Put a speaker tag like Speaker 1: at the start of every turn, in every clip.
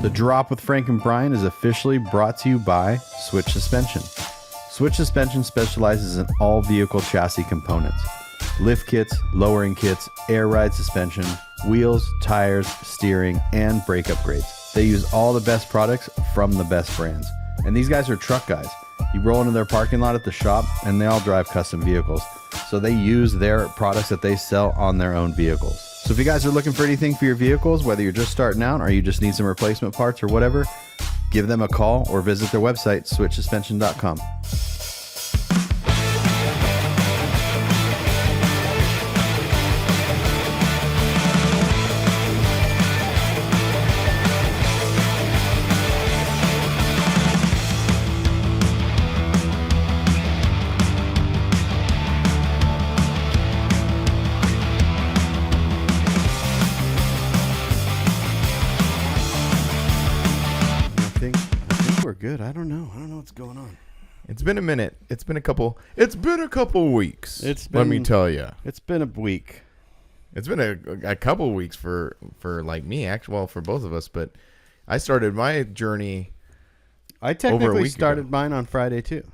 Speaker 1: The Drop with Frank and Brian is officially brought to you by Switch Suspension. Switch Suspension specializes in all vehicle chassis components. Lift kits, lowering kits, air ride suspension, wheels, tires, steering, and brake upgrades. They use all the best products from the best brands. And these guys are truck guys. You roll into their parking lot at the shop and they all drive custom vehicles. So they use their products that they sell on their own vehicles. So if you guys are looking for anything for your vehicles, whether you're just starting out or you just need some replacement parts or whatever, give them a call or visit their website, switchsuspension.com. Good. I don't know what's going on.
Speaker 2: It's been a minute. It's been a couple weeks. Let me tell you.
Speaker 1: It's been a week.
Speaker 2: It's been a couple weeks for like me, actually, well, for both of us, but I started my journey.
Speaker 1: I technically started mine on Friday too.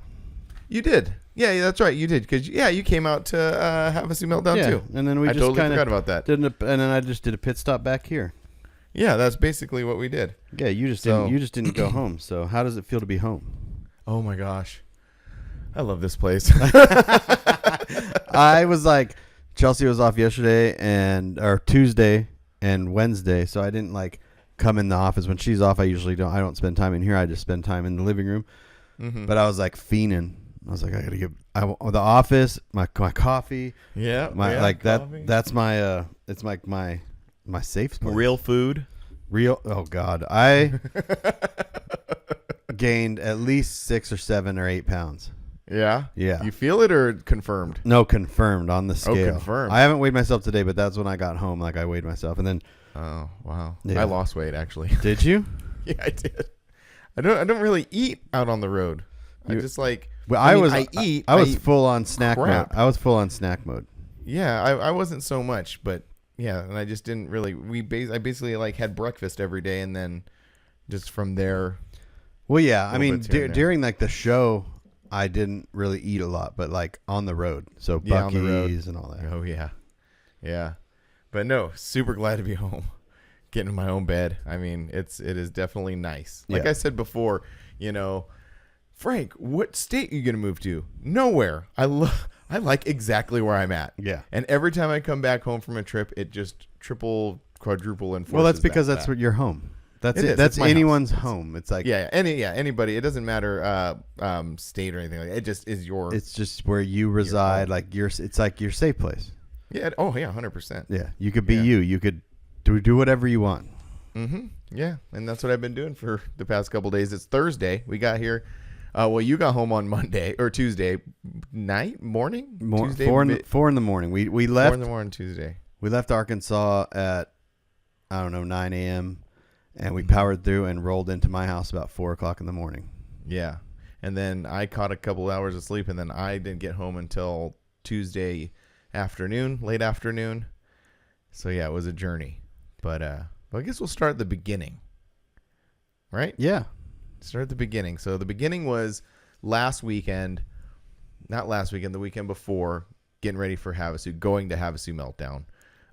Speaker 2: You did. Yeah, that's right. You did because you came out to Havasu Meltdown too.
Speaker 1: And then I
Speaker 2: totally forgot about that.
Speaker 1: And then I just did a pit stop back here.
Speaker 2: Yeah, that's basically what we did.
Speaker 1: Yeah, you just didn't go home. So how does it feel to be home?
Speaker 2: Oh my gosh, I love this place.
Speaker 1: I was like, Chelsea was off yesterday or Tuesday and Wednesday, so I didn't like come in the office when she's off. I don't spend time in here. I just spend time in the living room. Mm-hmm. But I was like fiending. I was like, I gotta get the office, my coffee.
Speaker 2: Yeah,
Speaker 1: coffee. That's my it's like my safe spot.
Speaker 2: Real food.
Speaker 1: Oh God, I gained at least 6 or 7 or 8 pounds.
Speaker 2: Yeah.
Speaker 1: Yeah.
Speaker 2: You feel it or confirmed?
Speaker 1: No, confirmed on the scale.
Speaker 2: Oh, confirmed.
Speaker 1: I haven't weighed myself today, but that's when I got home. Like I weighed myself, and then.
Speaker 2: Oh wow!
Speaker 1: Yeah.
Speaker 2: I lost weight actually.
Speaker 1: Did you?
Speaker 2: Yeah, I did. I don't really eat out on the road. I just like.
Speaker 1: Well, I was full on snack
Speaker 2: crap.
Speaker 1: mode. I was full on snack mode.
Speaker 2: Yeah, I wasn't so much, but. Yeah, and I just didn't really. I basically like had breakfast every day, and then just from there.
Speaker 1: Well, yeah, I mean, during like the show, I didn't really eat a lot, but like on the road, so Buc-ee's and all that.
Speaker 2: Oh yeah, but no, super glad to be home, getting in my own bed. I mean, it is definitely nice. Like I said before, Frank, what state are you gonna move to? Nowhere. I like exactly where I'm at.
Speaker 1: Yeah.
Speaker 2: And every time I come back home from a trip, it just triple, quadruple enforces.
Speaker 1: Well, that's because that's what your home. That's it. That's anyone's home. It's like
Speaker 2: anybody. It doesn't matter state or anything like that. It just is your.
Speaker 1: It's just where you reside. Like it's like your safe place.
Speaker 2: Yeah. Oh yeah. 100%.
Speaker 1: Yeah. You could be you. You could do whatever you want.
Speaker 2: Mm-hmm. Yeah. And that's what I've been doing for the past couple of days. It's Thursday. We got here. Well, you got home on Monday or Tuesday morning. Tuesday,
Speaker 1: 4 in the morning. We left
Speaker 2: 4 in the morning Tuesday.
Speaker 1: We left Arkansas at 9 a.m. and we powered through and rolled into my house about 4 o'clock in the morning.
Speaker 2: Yeah, and then I caught a couple hours of sleep, and then I didn't get home until Tuesday afternoon, late afternoon. So yeah, it was a journey, but I guess we'll start at the beginning, right?
Speaker 1: Yeah.
Speaker 2: Start at the beginning. So the beginning was the weekend before, getting ready for Havasu, going to Havasu Meltdown.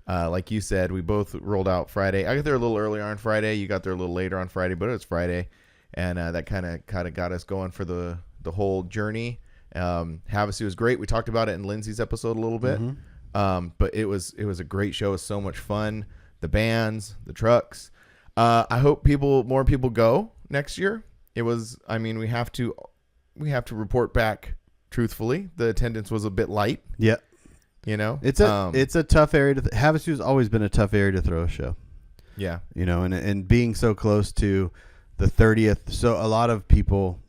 Speaker 2: Like you said, we both rolled out Friday. I got there a little earlier on Friday. You got there a little later on Friday, but it was Friday. And that kind of got us going for the whole journey. Havasu was great. We talked about it in Lindsay's episode a little bit. Mm-hmm. But it was a great show. It was so much fun. The bands, the trucks. I hope more people go next year. It was, we have to report back truthfully. The attendance was a bit light.
Speaker 1: Yeah.
Speaker 2: It's
Speaker 1: a tough area Havasu's always been a tough area to throw a show.
Speaker 2: Yeah.
Speaker 1: And being so close to the 30th. So a lot of people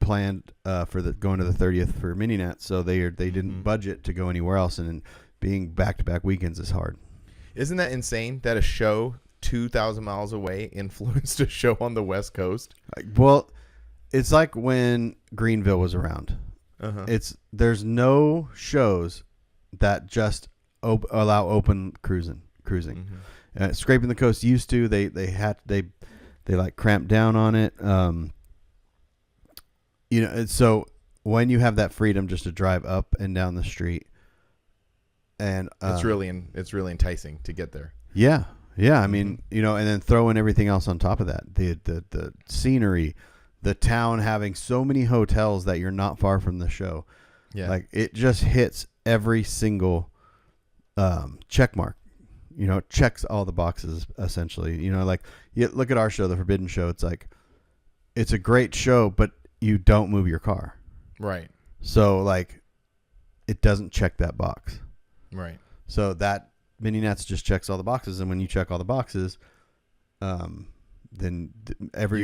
Speaker 1: planned for going to the 30th for Mini Nats. So they didn't budget to go anywhere else. And being back-to-back weekends is hard.
Speaker 2: Isn't that insane that a show 2,000 miles away influenced a show on the West Coast?
Speaker 1: Well, it's like when Greenville was around.
Speaker 2: Uh-huh.
Speaker 1: There's no shows that just allow open cruising. Mm-hmm. Scraping the Coast used to. They They like cramp down on it. So when you have that freedom just to drive up and down the street, and
Speaker 2: it's really enticing to get there.
Speaker 1: Yeah. I mean, and then throw in everything else on top of that. The scenery, the town having so many hotels that you're not far from the show.
Speaker 2: Yeah.
Speaker 1: Like it just hits every single check mark. Checks all the boxes essentially. Like you look at our show, the Forbidden Show. It's like it's a great show, but you don't move your car.
Speaker 2: Right.
Speaker 1: So like it doesn't check that box.
Speaker 2: Right.
Speaker 1: So that Mini Nats just checks all the boxes, and when you check all the boxes, then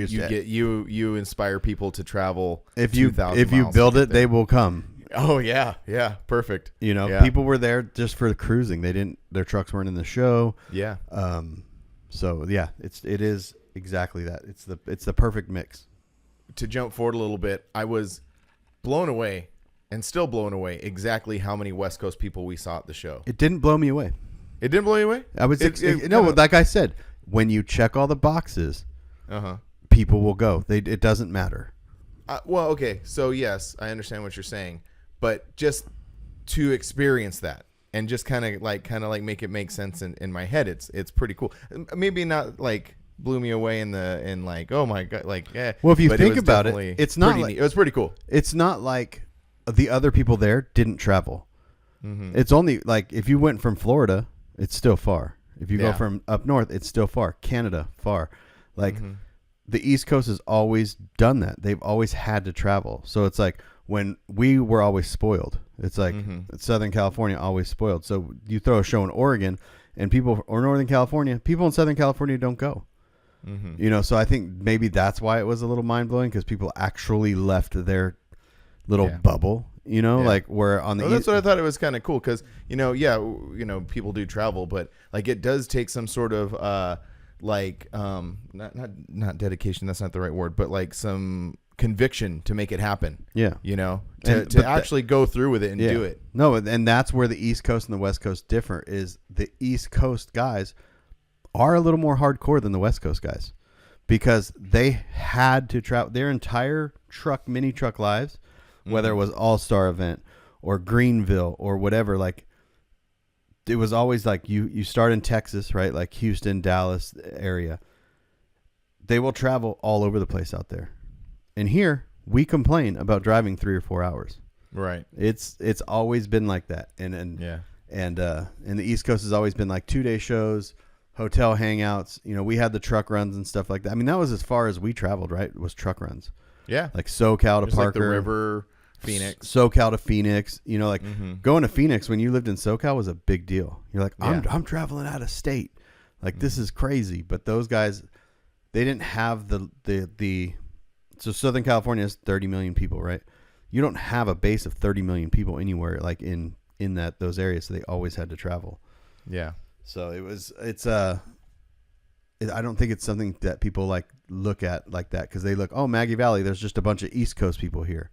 Speaker 2: you inspire people to travel.
Speaker 1: If you build it, they will come.
Speaker 2: Oh yeah, perfect.
Speaker 1: People were there just for the cruising. Their trucks weren't in the show.
Speaker 2: Yeah.
Speaker 1: So yeah, it is exactly that. It's the perfect mix.
Speaker 2: To jump forward a little bit, I was blown away. And still blown away exactly how many West Coast people we saw at the show.
Speaker 1: It didn't blow me away.
Speaker 2: It didn't blow you away?
Speaker 1: Like I said, when you check all the boxes, people will go. It doesn't matter.
Speaker 2: Well, okay. So, yes, I understand what you're saying. But just to experience that and just kind of like make it make sense in my head, it's pretty cool. Maybe not like blew me away in like, oh, my God. Like, yeah.
Speaker 1: Well, if you think about it, it's not
Speaker 2: it was pretty cool.
Speaker 1: It's not like the other people there didn't travel. Mm-hmm. It's only like if you went from Florida, it's still far. If you go from up north, it's still far. Canada, far. Like the East Coast has always done that. They've always had to travel. So it's like when we were always spoiled. It's like Southern California always spoiled. So you throw a show in Oregon and people or Northern California, people in Southern California don't go. So I think maybe that's why it was a little mind blowing because people actually left their little bubble, like where on the
Speaker 2: that's what I thought. It was kind of cool because people do travel, but like it does take some sort of not dedication, that's not the right word, but like some conviction to make it happen. To actually go through with it and do it.
Speaker 1: No, and that's where the East Coast and the West Coast differ. Is the East Coast guys are a little more hardcore than the West Coast guys because they had to travel their entire mini truck lives. Whether it was All-Star Event or Greenville or whatever, like it was always like you start in Texas, right? Like Houston, Dallas area. They will travel all over the place out there. And here we complain about driving 3 or 4 hours.
Speaker 2: Right.
Speaker 1: It's always been like that. And the East Coast has always been like 2-day shows, hotel hangouts. We had the truck runs and stuff like that. I mean, that was as far as we traveled, right? Was truck runs.
Speaker 2: Yeah.
Speaker 1: Like SoCal to
Speaker 2: just
Speaker 1: Parker.
Speaker 2: Like the river, Phoenix.
Speaker 1: SoCal to Phoenix. Going to Phoenix when you lived in SoCal was a big deal. You're like, I'm traveling out of state. Like, this is crazy. But those guys, they didn't have so Southern California has 30 million people, right? You don't have a base of 30 million people anywhere like in those areas. So they always had to travel.
Speaker 2: Yeah.
Speaker 1: So I don't think it's something that people like look at like that because they look, Maggie Valley, there's just a bunch of East Coast people here.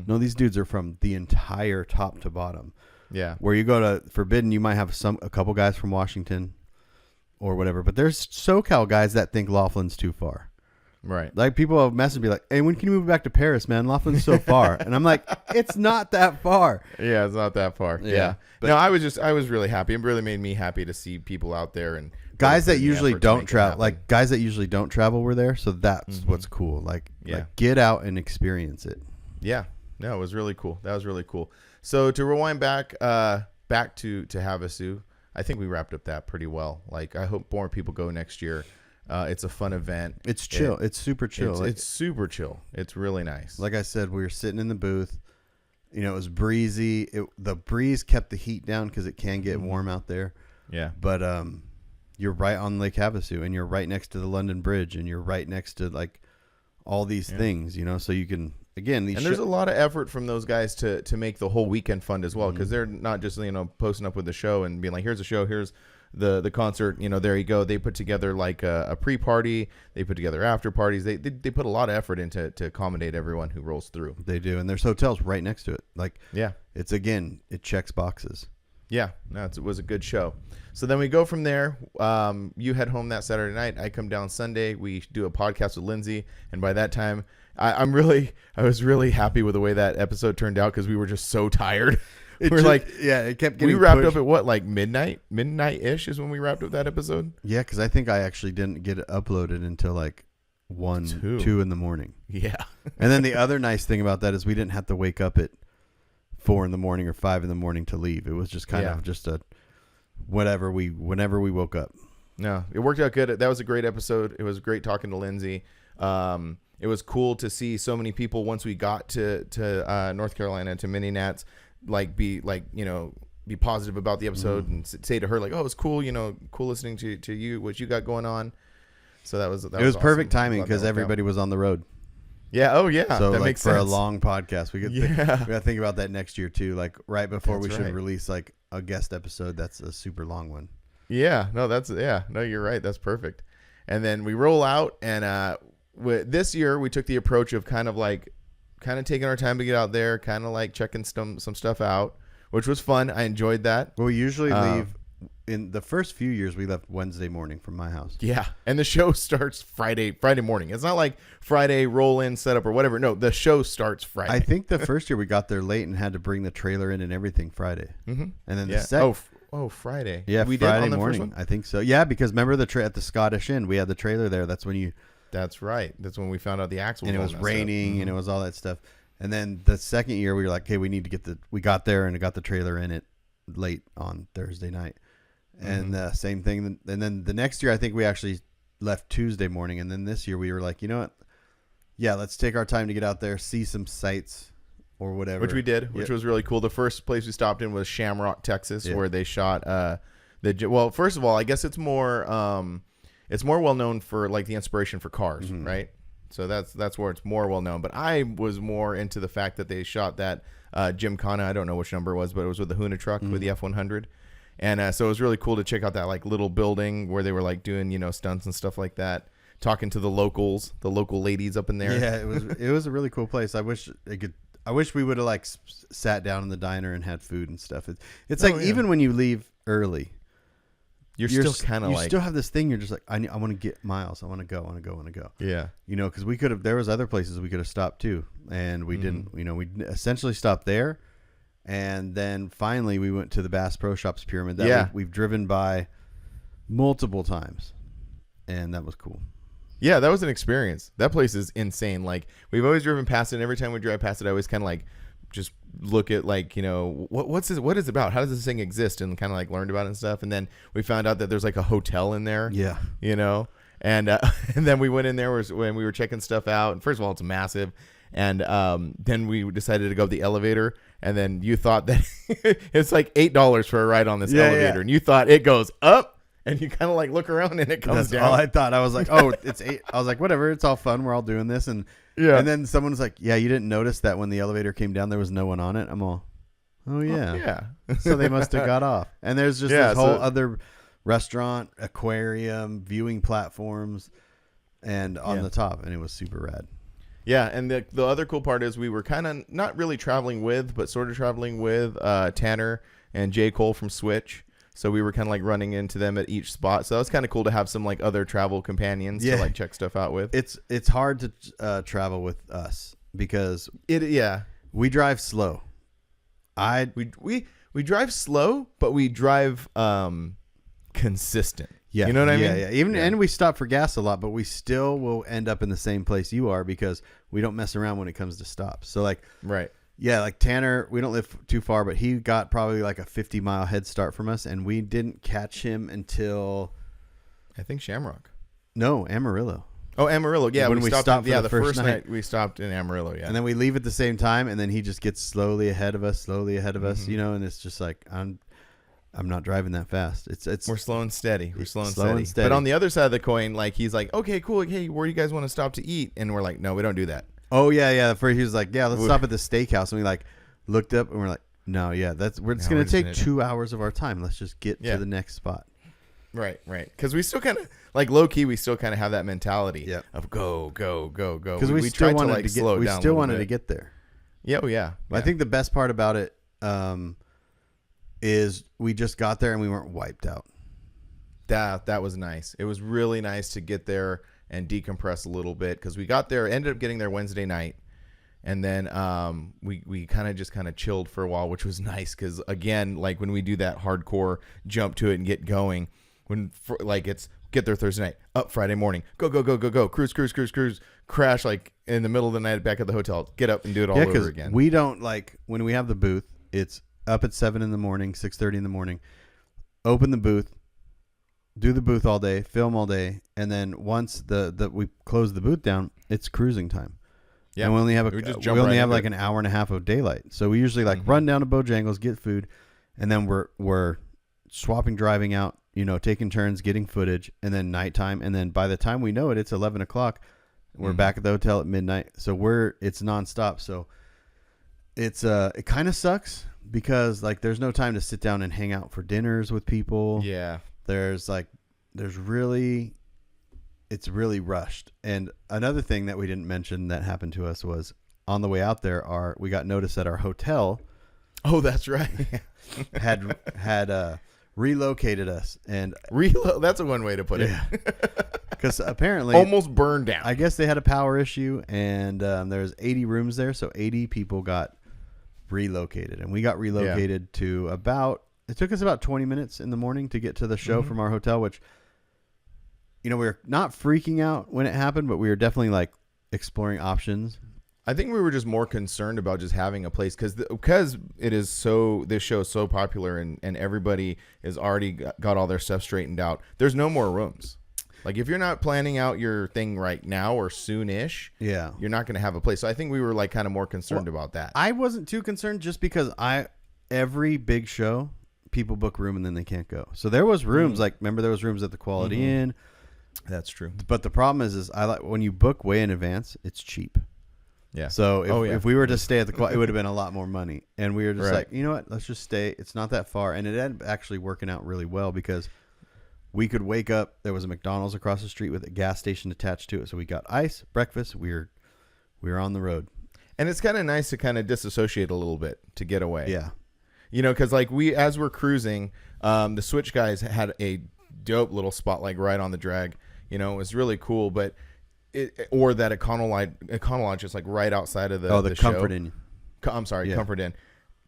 Speaker 1: No, these dudes are from the entire top to bottom.
Speaker 2: Yeah.
Speaker 1: Where you go to Forbidden, you might have a couple guys from Washington or whatever, but there's SoCal guys that think Laughlin's too far.
Speaker 2: Right.
Speaker 1: Like people have messaged me like, hey, when can you move back to Paris, man? Laughlin's so far. And I'm like, it's not that far.
Speaker 2: Yeah, it's not that far. Yeah. No, I was really happy. It really made me happy to see people out there and
Speaker 1: guys that usually don't travel. Like guys that usually don't travel were there. So that's what's cool. Like get out and experience it.
Speaker 2: Yeah. No, it was really cool. That was really cool. So to rewind back to Havasu, I think we wrapped up that pretty well. Like I hope more people go next year. It's a fun event.
Speaker 1: It's chill. It's super chill.
Speaker 2: It's super chill. It's really nice.
Speaker 1: Like I said, we were sitting in the booth. It was breezy. The breeze kept the heat down because it can get warm out there.
Speaker 2: Yeah.
Speaker 1: But you're right on Lake Havasu, and you're right next to the London Bridge, and you're right next to like all these things. So you can there's
Speaker 2: a lot of effort from those guys to make the whole weekend fun as well because they're not just posting up with the show and being like, here's a show, here's the concert, there you go. They put together like a pre-party. They put together after parties. They put a lot of effort into to accommodate everyone who rolls through.
Speaker 1: They do, and there's hotels right next to it. Like,
Speaker 2: yeah,
Speaker 1: it checks boxes.
Speaker 2: Yeah, no, it was a good show. So then we go from there. You head home that Saturday night. I come down Sunday. We do a podcast with Lindsay, and by that time, I was really happy with the way that episode turned out because we were just so tired. It
Speaker 1: kept getting
Speaker 2: we wrapped
Speaker 1: pushed.
Speaker 2: up at what, like midnight-ish is when we wrapped up that episode.
Speaker 1: Yeah, because I think I actually didn't get it uploaded until like 2 in the morning.
Speaker 2: Yeah.
Speaker 1: And then the other nice thing about that is we didn't have to wake up at 4 in the morning or 5 in the morning to leave. It was just kind of just a whenever we woke up.
Speaker 2: No, it worked out good. That was a great episode. It was great talking to Lindsay. It was cool to see so many people once we got to North Carolina, to Mini Nats, be positive about the episode and say to her like, oh, it's cool, cool listening to you, what you got going on. So that was awesome.
Speaker 1: Perfect timing because everybody was on the road.
Speaker 2: Yeah. Oh yeah.
Speaker 1: So
Speaker 2: that makes sense.
Speaker 1: For a long podcast, we got to think about that next year too. Like right before we should release like a guest episode. That's a super long one.
Speaker 2: Yeah. No, no, you're right. That's perfect. And then we roll out, and this year we took the approach of kind of taking our time to get out there, kind of like checking some stuff out, which was fun. I enjoyed that.
Speaker 1: Well, we usually leave. In the first few years, we left Wednesday morning from my house.
Speaker 2: Yeah, and the show starts Friday morning. It's not like Friday roll in setup or whatever. No, the show starts Friday.
Speaker 1: I think the first year we got there late and had to bring the trailer in and everything Friday.
Speaker 2: Mm-hmm.
Speaker 1: And then the second.
Speaker 2: Friday.
Speaker 1: Yeah,
Speaker 2: we
Speaker 1: Friday
Speaker 2: did on the
Speaker 1: morning.
Speaker 2: First one?
Speaker 1: I think so. Yeah, because remember at the Scottish Inn, we had the trailer there. That's when you.
Speaker 2: That's right. That's when we found out the axle.
Speaker 1: And it was raining, and it was all that stuff. And then the second year, we were like, "Hey, we need to get We got there and got the trailer in it late on Thursday night." And same thing. And then the next year, I think we actually left Tuesday morning. And then this year we were like, you know what? Yeah, let's take our time to get out there, see some sights or whatever.
Speaker 2: Which we did, which was really cool. The first place we stopped in was Shamrock, Texas, where they shot well, first of all, I guess it's more well known for like the inspiration for cars, right? So that's where it's more well known. But I was more into the fact that they shot that Gymkhana. I don't know which number it was, but it was with the Huna truck with the F100. And so it was really cool to check out that like little building where they were like doing, stunts and stuff like that. Talking to the local ladies up in there.
Speaker 1: Yeah, it was a really cool place. I wish we would have like sat down in the diner and had food and stuff. It's even when you leave early, you're still kind of like, you still have this thing. You're just like, I want to get miles. I want to go. Yeah. Because there was other places we could have stopped too. And we didn't, we essentially stopped there. And then finally we went to the Bass Pro Shops Pyramid that we've driven by multiple times. And that was cool.
Speaker 2: Yeah, that was an experience. That place is insane. Like we've always driven past it. And every time we drive past it, I always kind of like just look at like, what is it about? How does this thing exist? And kind of like learned about it and stuff. And then we found out that there's like a hotel in there.
Speaker 1: Yeah.
Speaker 2: And then we went in there when we were checking stuff out. And first of all, it's massive. And then we decided to go up the elevator. And then you thought that it's like $8 for a ride on this elevator. Yeah. And you thought it goes up. And you kind of like look around and it comes down.
Speaker 1: All I thought. I was like, oh, it's 8. I was like, whatever. It's all fun. We're all doing this. And then someone was like, yeah, you didn't notice that when the elevator came down, there was no one on it. I'm all, oh, yeah.
Speaker 2: Oh, yeah.
Speaker 1: So they must have got off. And there's just this whole other restaurant, aquarium, viewing platforms, and on the top. And it was super rad.
Speaker 2: Yeah, and the other cool part is we were kind of not really traveling with, but sort of traveling with Tanner and J. Cole from Switch. So we were kind of like running into them at each spot. So that was kind of cool to have some like other travel companions to like check stuff out with.
Speaker 1: It's hard to travel with us because we drive slow.
Speaker 2: We drive slow, but we drive consistent.
Speaker 1: Yeah,
Speaker 2: you know what I mean?
Speaker 1: Yeah. And we stop for gas a lot, but we still will end up in the same place you are because we don't mess around when it comes to stops. So like,
Speaker 2: right.
Speaker 1: Yeah, like Tanner, we don't live too far, but he got probably like a 50-mile head start from us, and we didn't catch him until
Speaker 2: I think Shamrock.
Speaker 1: No, Amarillo.
Speaker 2: Oh, Amarillo. Yeah,
Speaker 1: when we stopped
Speaker 2: the first night we stopped in Amarillo. Yeah,
Speaker 1: and then we leave at the same time, and then he just gets slowly ahead of us, and it's just like I'm not driving that fast. It's
Speaker 2: we're slow and steady. We're slow and steady. But on the other side of the coin, like he's like, okay, cool. Hey, where do you guys want to stop to eat? And we're like, no, we don't do that.
Speaker 1: Oh yeah. First he was like, yeah, let's stop at the steakhouse, and we like looked up and we're like, no, yeah, it's gonna take 2 hours of our time. Let's just get to the next spot.
Speaker 2: Right. Because we still kind of like low key. We still kind of have that mentality of go.
Speaker 1: Because we still wanted to get. We still wanted to get there.
Speaker 2: Yeah. Oh yeah.
Speaker 1: I think the best part about it, is we just got there and we weren't wiped out.
Speaker 2: That was nice. It was really nice to get there and decompress a little bit because we got there, ended up getting there Wednesday night, and then we kind of chilled for a while, which was nice because again, like when we do that hardcore jump to it and get going, it's get there Thursday night, up Friday morning, go, cruise, crash like in the middle of the night back at the hotel, get up and do it all over again.
Speaker 1: We don't like when we have the booth. It's up at 7 in the morning, 6:30 in the morning. Open the booth. Do the booth all day, film all day, and then once we close the booth down, it's cruising time. Yeah, and we only have like an hour and a half of daylight. So we usually run down to Bojangles, get food, and then we're swapping driving out, taking turns, getting footage, and then nighttime, and then by the time we know it, it's 11 o'clock. We're back at the hotel at midnight. So it's nonstop. So it's it kind of sucks because there's no time to sit down and hang out for dinners with people.
Speaker 2: Yeah.
Speaker 1: It's really rushed. And another thing that we didn't mention that happened to us was on the way out there, we got notice that our hotel.
Speaker 2: Oh, that's right.
Speaker 1: had relocated us, and
Speaker 2: that's a one way to put it.
Speaker 1: Because apparently
Speaker 2: almost burned down.
Speaker 1: I guess they had a power issue, and there's 80 rooms there, so 80 people got relocated, and we got relocated to about. It took us about 20 minutes in the morning to get to the show from our hotel, which, we were not freaking out when it happened, but we were definitely exploring options.
Speaker 2: I think we were just more concerned about just having a place because this show is so popular and everybody has already got all their stuff straightened out. There's no more rooms. If you're not planning out your thing right now or soon-ish, you're not going to have a place. So I think we were kind of more concerned about that.
Speaker 1: I wasn't too concerned just because every big show, people book room and then they can't go. So there was rooms remember there was rooms at the Quality Inn.
Speaker 2: That's true.
Speaker 1: But the problem is I when you book way in advance, it's cheap. Yeah. So if we were to stay at the Quality, it would have been a lot more money. And we were just you know what? Let's just stay. It's not that far. And it ended up actually working out really well because we could wake up. There was a McDonald's across the street with a gas station attached to it. So we got ice, breakfast. We were on the road.
Speaker 2: And it's kind of nice to kind of disassociate a little bit to get away.
Speaker 1: Yeah.
Speaker 2: Because as we're cruising, the Switch guys had a dope little spot right on the drag. It was really cool, but or that Econo just right outside of the show.
Speaker 1: Comfort Inn.
Speaker 2: I'm sorry, Comfort Inn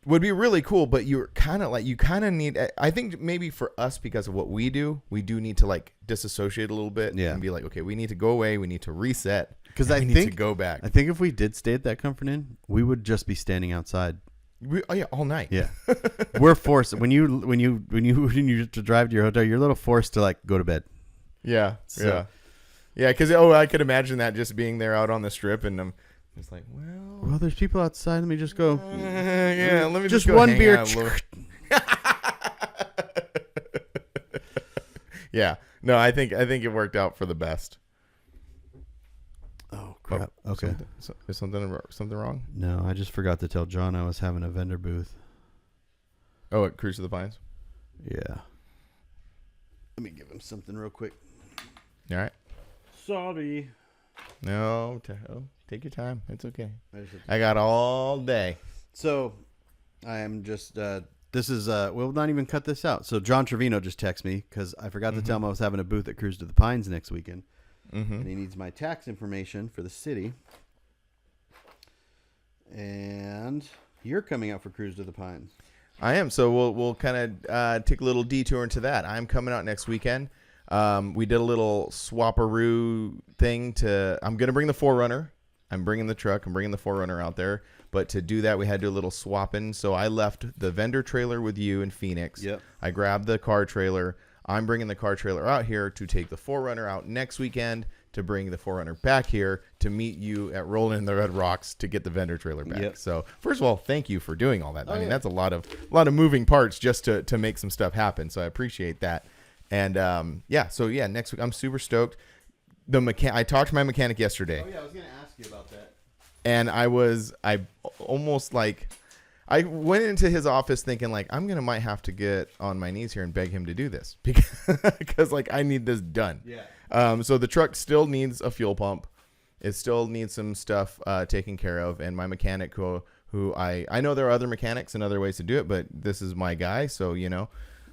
Speaker 2: would be really cool, but you kind of need. I think maybe for us because of what we do need to disassociate a little bit and be okay, we need to go away, we need to reset
Speaker 1: because
Speaker 2: we need to go back.
Speaker 1: I think if we did stay at that Comfort Inn, we would just be standing outside.
Speaker 2: All night.
Speaker 1: Yeah, we're forced when you to drive to your hotel, you're a little forced to go to bed.
Speaker 2: Yeah, because I could imagine that just being there out on the strip, and I'm just well,
Speaker 1: there's people outside. Let me just go.
Speaker 2: Let me
Speaker 1: just
Speaker 2: go
Speaker 1: one
Speaker 2: hang
Speaker 1: beer.
Speaker 2: Out yeah, no, I think it worked out for the best.
Speaker 1: Oh crap! Okay,
Speaker 2: is something wrong?
Speaker 1: No, I just forgot to tell John I was having a vendor booth.
Speaker 2: Oh, at Cruise to the Pines.
Speaker 1: Yeah. Let me give him something real quick.
Speaker 2: All right.
Speaker 1: Sorry.
Speaker 2: No, take your time. It's okay. I got all day.
Speaker 1: So, I am just. This is. We'll not even cut this out. So John Trevino just texted me because I forgot to tell him I was having a booth at Cruise to the Pines next weekend. And he needs my tax information for the city. And you're coming out for Cruise to the Pines.
Speaker 2: I am. So we'll kind of take a little detour into that. I'm coming out next weekend. We did a little swapperoo thing I'm going to bring the 4Runner. I'm bringing the truck. I'm bringing the 4Runner out there. But to do that, we had to do a little swapping. So I left the vendor trailer with you in Phoenix.
Speaker 1: Yep.
Speaker 2: I grabbed the car trailer. I'm bringing the car trailer out here to take the 4Runner out next weekend to bring the 4Runner back here to meet you at Rolling in the Red Rocks to get the vendor trailer back.
Speaker 1: Yep.
Speaker 2: So first of all, thank you for doing all that. I mean, that's a lot of moving parts just to make some stuff happen. So I appreciate that. And next week I'm super stoked. I talked to my mechanic yesterday.
Speaker 1: Oh yeah, I was going to ask you about that.
Speaker 2: And I almost I went into his office thinking I'm might have to get on my knees here and beg him to do this because I need this done.
Speaker 1: Yeah.
Speaker 2: So the truck still needs a fuel pump. It still needs some stuff taken care of. And my mechanic who who I know there are other mechanics and other ways to do it, but this is my guy. So,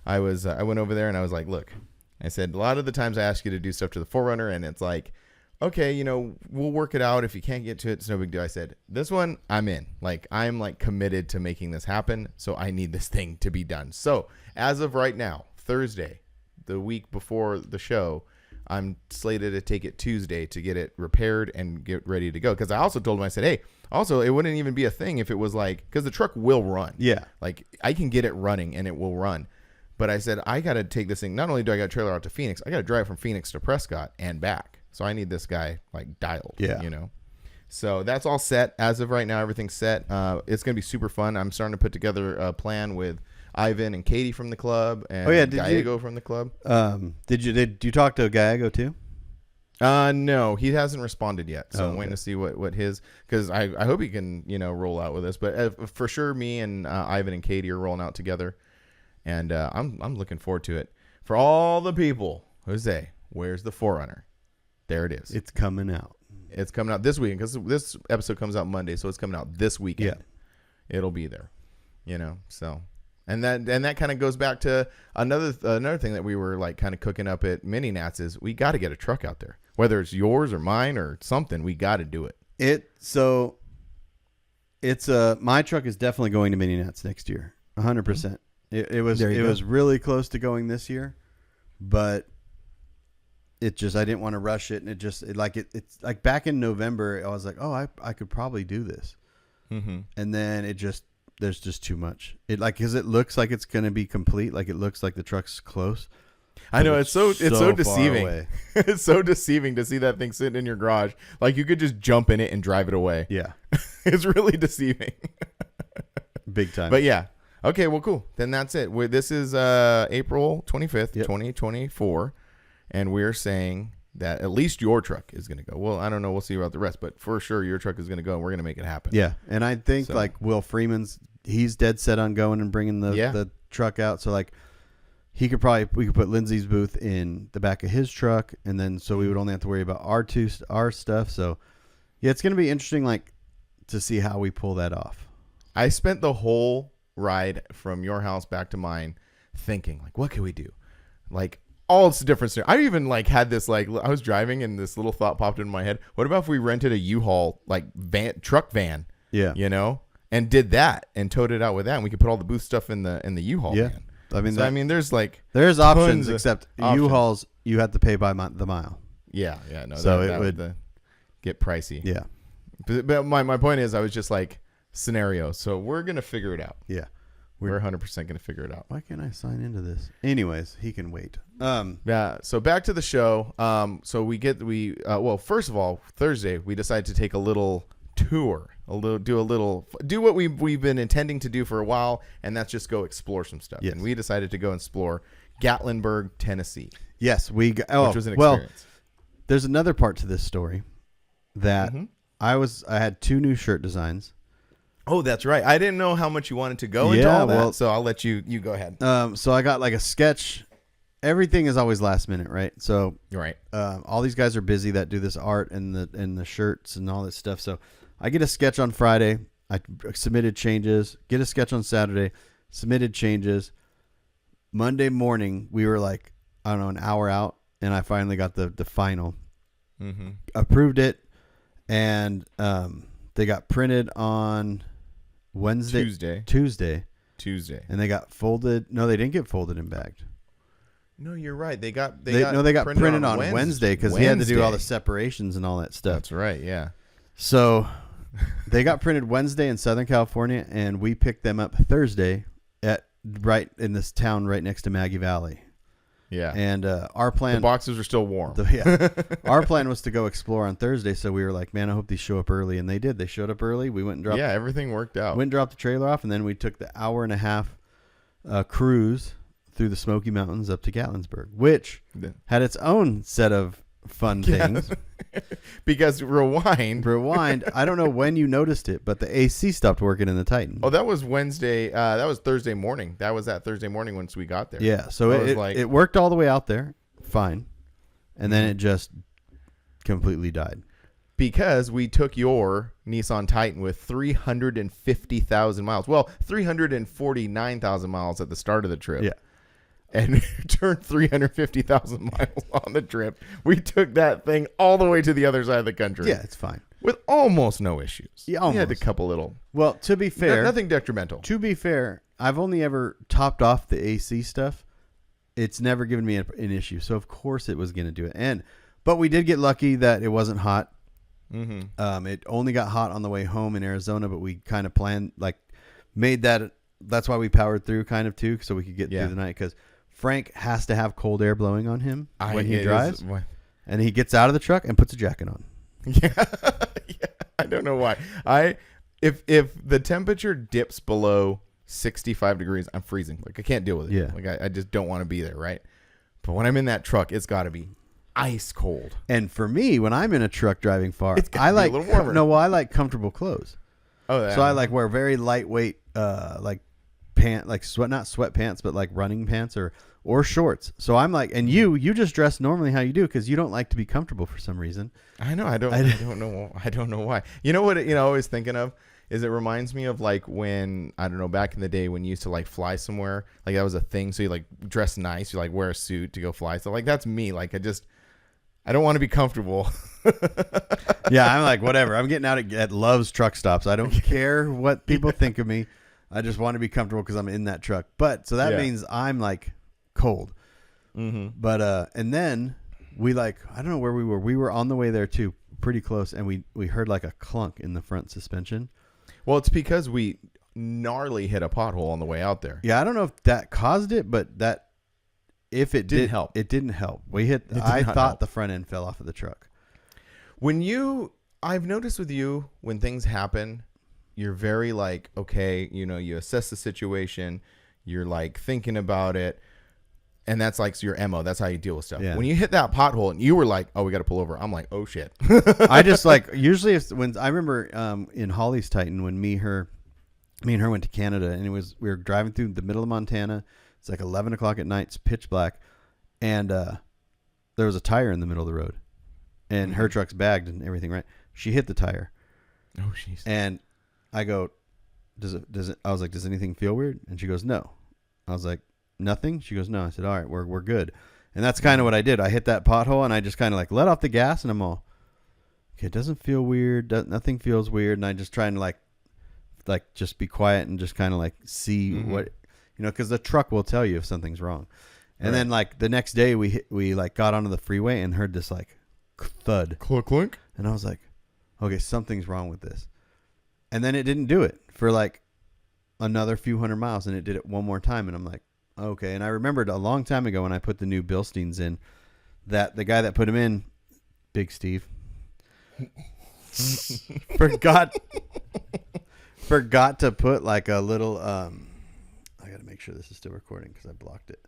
Speaker 2: I went over there and I was like, look, I said, a lot of the times I ask you to do stuff to the Forerunner and it's like, okay, we'll work it out. If you can't get to it, it's no big deal. I said, this one, I'm in. Like, I'm like committed to making this happen. So I need this thing to be done. So as of right now, Thursday, the week before the show, I'm slated to take it Tuesday to get it repaired and get ready to go. Because I also told him, I said, hey, also, it wouldn't even be a thing if it was like, because the truck will run.
Speaker 1: Yeah.
Speaker 2: Like, I can get it running and it will run. But I said, I got to take this thing. Not only do I got a trailer out to Phoenix, I got to drive from Phoenix to Prescott and back. So I need this guy like dialed.
Speaker 1: Yeah.
Speaker 2: So that's all set. As of right now, everything's set. It's going to be super fun. I'm starting to put together a plan with Ivan and Katie from the club and Gallego from the club.
Speaker 1: Did you talk to Gallego too?
Speaker 2: No, he hasn't responded yet. So I'm
Speaker 1: okay.
Speaker 2: waiting to see what his, because I hope he can, roll out with us. But for sure, me and Ivan and Katie are rolling out together. And I'm looking forward to it. For all the people, Jose, where's the Forerunner? There it is.
Speaker 1: It's coming out.
Speaker 2: It's coming out this weekend because this episode comes out Monday, so it's coming out this weekend. Yeah. It'll be there, So, and that kind of goes back to another thing that we were like kind of cooking up at Mini Nats is we got to get a truck out there, whether it's yours or mine or something. We got to do it.
Speaker 1: My truck is definitely going to Mini Nats next year, 100%. It was really close to going this year, but. I didn't want to rush it, and it's like back in November, I was like, oh, I could probably do this, and then there's just too much. Because it looks like it's going to be complete, like it looks like the truck's close.
Speaker 2: I know it's so deceiving. It's so deceiving to see that thing sitting in your garage, like you could just jump in it and drive it away.
Speaker 1: Yeah,
Speaker 2: it's really deceiving,
Speaker 1: big time.
Speaker 2: But yeah, okay, well, cool. Then that's it. This is April 25th, 2024. And we're saying that at least your truck is going to go. Well, I don't know. We'll see about the rest. But for sure, your truck is going to go, and we're going to make it happen.
Speaker 1: Yeah. And I think, like, Will Freeman's, he's dead set on going and bringing the truck out. So, like, we could put Lindsay's booth in the back of his truck. And then so we would only have to worry about our stuff. So, yeah, it's going to be interesting, like, to see how we pull that off.
Speaker 2: I spent the whole ride from your house back to mine thinking, like, what can we do? Like, all it's different. I even like had this, like, I was driving and this little thought popped into my head. What about if we rented a U-Haul like truck van? Yeah, and did that and towed it out with that, and we could put all the booth stuff in the U-Haul van. I mean, there's
Speaker 1: options, except U-Hauls you have to pay by the mile.
Speaker 2: Yeah, no.
Speaker 1: So
Speaker 2: that would get pricey.
Speaker 1: Yeah,
Speaker 2: but my point is, I was just like scenario. So we're gonna figure it out.
Speaker 1: Yeah.
Speaker 2: We're 100% going to figure it out.
Speaker 1: Why can't I sign into this? Anyways, he can wait.
Speaker 2: Yeah. So back to the show. So first of all, Thursday we decided to take a little tour, do what we've been intending to do for a while, and that's just go explore some stuff.
Speaker 1: Yes.
Speaker 2: And we decided to go explore Gatlinburg, Tennessee.
Speaker 1: Yes, which was an experience. Well, there's another part to this story that I had 2 new shirt designs.
Speaker 2: Oh, that's right. I didn't know how much you wanted to go into all that, so I'll let you go ahead.
Speaker 1: So I got like a sketch. Everything is always last minute, right? So
Speaker 2: right.
Speaker 1: All these guys are busy that do this art and the shirts and all this stuff. So I get a sketch on Friday. I submitted changes. Get a sketch on Saturday. Submitted changes. Monday morning, we were like, I don't know, an hour out, and I finally got the final. Approved it, and they got printed on Tuesday, and they got folded. No, they didn't get folded and bagged.
Speaker 2: No, you're right. They got
Speaker 1: printed on Wednesday because he had to do all the separations and all that stuff.
Speaker 2: That's right. Yeah.
Speaker 1: So they got printed Wednesday in Southern California, and we picked them up Thursday right in this town right next to Maggie Valley.
Speaker 2: Yeah.
Speaker 1: And our plan...
Speaker 2: The boxes are still warm.
Speaker 1: Our plan was to go explore on Thursday, so we were like, man, I hope these show up early. And they did. They showed up early. We went and dropped...
Speaker 2: Yeah, everything worked out.
Speaker 1: Went and dropped the trailer off, and then we took the hour-and-a-half cruise through the Smoky Mountains up to Gatlinburg, which had its own set of fun things.
Speaker 2: Because rewind,
Speaker 1: I don't know when you noticed it, but the AC stopped working in the Titan.
Speaker 2: Oh, that was Wednesday. That was Thursday morning. That was that Thursday morning once we got there.
Speaker 1: Yeah, so it worked all the way out there, fine, and then it just completely died.
Speaker 2: because we took your Nissan Titan with 350,000 miles. Well, 349,000 miles at the start of the trip.
Speaker 1: Yeah.
Speaker 2: And turned 350,000 miles on the trip. We took that thing all the way to the other side of the country.
Speaker 1: Yeah, it's fine.
Speaker 2: With almost no issues.
Speaker 1: Yeah, almost.
Speaker 2: We had a couple little.
Speaker 1: Well, to be fair.
Speaker 2: Nothing detrimental.
Speaker 1: To be fair, I've only ever topped off the AC stuff. It's never given me an issue. So, of course, it was going to do it. But we did get lucky that it wasn't hot. Mm-hmm. It only got hot on the way home in Arizona, but we kind of planned, made that. That's why we powered through kind of too, so we could get through the night. Because Frank has to have cold air blowing on him when he drives. And he gets out of the truck and puts a jacket on.
Speaker 2: Yeah. I don't know why. If the temperature dips below 65 degrees, I'm freezing. I can't deal with it.
Speaker 1: Yeah.
Speaker 2: I just don't want to be there, right? But when I'm in that truck, it's got to be ice cold.
Speaker 1: And for me, when I'm in a truck driving far,
Speaker 2: I like a little warmer.
Speaker 1: No, well, I like comfortable clothes.
Speaker 2: Oh, yeah.
Speaker 1: So I wear very lightweight, not sweatpants, but running pants or shorts. So I'm and you just dress normally how you do because you don't like to be comfortable for some reason.
Speaker 2: I know. I don't know why. You know what? I was thinking of is it reminds me of when, I don't know, back in the day when you used to fly somewhere, that was a thing. So you dress nice, you wear a suit to go fly. So that's me. I don't want to be comfortable.
Speaker 1: Yeah, I'm whatever. I'm getting out at Love's truck stops. I don't care what people think of me. I just want to be comfortable because I'm in that truck. But so that means I'm cold. Mm-hmm. But and then we I don't know where we were. We were on the way there too, pretty close, and we heard a clunk in the front suspension.
Speaker 2: Well, it's because we gnarly hit a pothole on the way out there.
Speaker 1: Yeah, I don't know if that caused it, but if it didn't help. It didn't help. I thought the front end fell off of the truck. I've noticed with you, when things happen, you're very okay, you assess the situation, you're thinking about it, and that's your MO. That's how you deal with stuff. Yeah. When you hit that pothole and you were oh, we got to pull over. I'm oh shit. I just usually when I remember in Holly's Titan when me and her went to Canada, and we were driving through the middle of Montana. It's 11 o'clock at night. It's pitch black. And there was a tire in the middle of the road. And her truck's bagged and everything, right? She hit the tire.
Speaker 2: Oh, jeez.
Speaker 1: And I go, I was does anything feel weird? And she goes, no. I was nothing? She goes, no. I said, all right, we're good. And that's kind of what I did. I hit that pothole and I just kind of let off the gas and I'm all, okay, it doesn't feel weird. Nothing feels weird. And I just try and just be quiet and just kind of see what, because the truck will tell you if something's wrong. And then the next day we got onto the freeway and heard this thud.
Speaker 2: Clunk, clunk.
Speaker 1: And I was okay, something's wrong with this. And then it didn't do it for another few hundred miles, and it did it one more time. And I'm okay. And I remembered a long time ago when I put the new Bilsteins in, that the guy that put them in, Big Steve, forgot to put a little I gotta make sure this is still recording because I blocked it.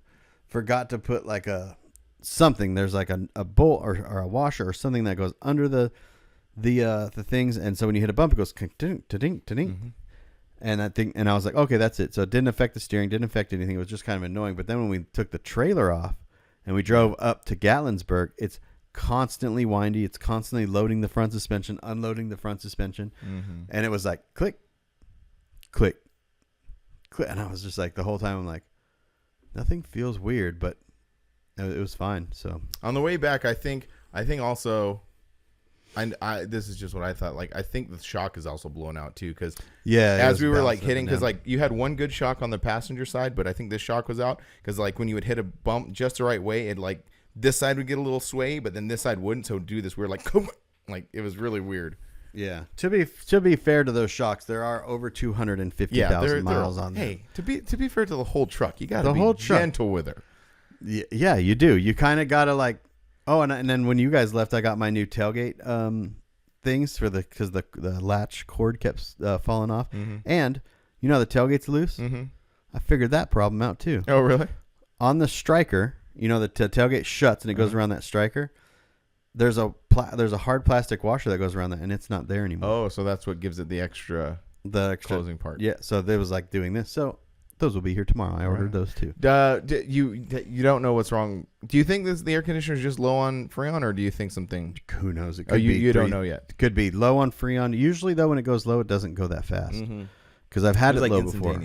Speaker 1: Forgot to put a something. There's a bolt or a washer or something that goes under the things, and so when you hit a bump, it goes ding ding ding. And I was okay, that's it. So it didn't affect the steering, didn't affect anything. It was just kind of annoying. But then when we took the trailer off and we drove up to Gatlinburg, it's constantly windy. It's constantly loading the front suspension, unloading the front suspension, and it was click, click, click. And I was just the whole time I'm nothing feels weird, but it was fine. So
Speaker 2: on the way back, I think also, I this is just what I thought. I think the shock is also blown out too, because as we were hitting, because you had one good shock on the passenger side, but I think this shock was out because when you would hit a bump just the right way, it this side would get a little sway, but then this side wouldn't. So do this weird it was really weird.
Speaker 1: Yeah. To be fair to those shocks, there are over 250,000 miles on there.
Speaker 2: Hey, to be fair to the whole truck, you got to be gentle with her.
Speaker 1: Yeah, you do. You kind of got to oh, and then when you guys left, I got my new tailgate things because the latch cord kept falling off, and the tailgate's loose. I figured that problem out too.
Speaker 2: Oh, really?
Speaker 1: On the striker, the tailgate shuts and it goes around that striker. There's a hard plastic washer that goes around that, and it's not there anymore.
Speaker 2: Oh, so that's what gives it the extra closing part.
Speaker 1: Yeah, so they was doing this. So those will be here tomorrow. I ordered those too.
Speaker 2: You don't know what's wrong. Do you think the air conditioner is just low on Freon, or do you think something?
Speaker 1: Who knows? It could be
Speaker 2: you don't know yet.
Speaker 1: It could be low on Freon. Usually, though, when it goes low, it doesn't go that fast. Because I've had it low before.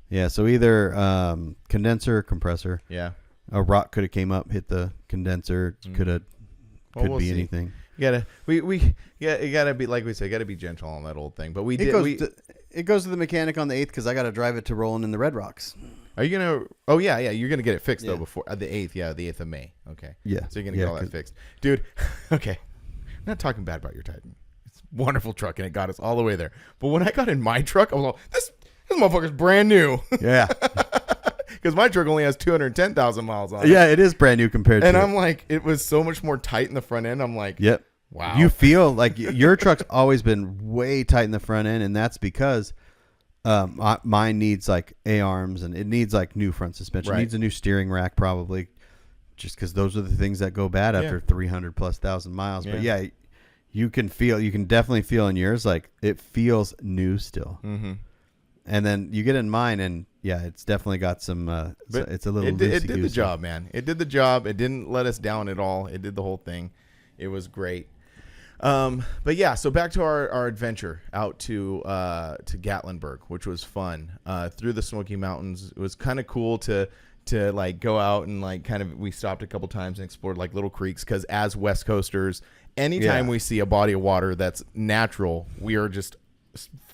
Speaker 1: Yeah, so either condenser or compressor.
Speaker 2: Yeah.
Speaker 1: A rock could have came up, hit the condenser. Could be anything. You
Speaker 2: gotta be, like we said, gotta be gentle on that old thing. But
Speaker 1: it goes to the mechanic on the 8th because I got to drive it to Rolling in the Red Rocks.
Speaker 2: Are you gonna? Oh yeah, you're gonna get it fixed though before the 8th. Yeah, the 8th of May. Okay.
Speaker 1: Yeah.
Speaker 2: So you're gonna get all that fixed, dude. Okay. I'm not talking bad about your Titan. It's a wonderful truck and it got us all the way there. But when I got in my truck, I was like, this motherfucker's brand new.
Speaker 1: Yeah.
Speaker 2: Because my truck only has 210,000 miles on it.
Speaker 1: Yeah, it is brand new compared to.
Speaker 2: And I'm like, it was so much more tight in the front end. I'm like,
Speaker 1: yep.
Speaker 2: Wow.
Speaker 1: You feel like your truck's always been way tight in the front end, and that's because mine needs like A-arms and it needs like new front suspension. It needs a new steering rack probably, just because those are the things that go bad after 300,000+ miles. But yeah, you can definitely feel in yours like it feels new still. Mm-hmm. And then you get in mine, and yeah, it's definitely got some. It's a little.
Speaker 2: It did the job, man. It did the job. It didn't let us down at all. It did the whole thing. It was great. But yeah, so back to our adventure out to Gatlinburg, which was fun. Through the Smoky Mountains, it was kind of cool to like go out and like kind of, we stopped a couple times and explored like little creeks, because as West Coasters, anytime we see a body of water that's natural, we are just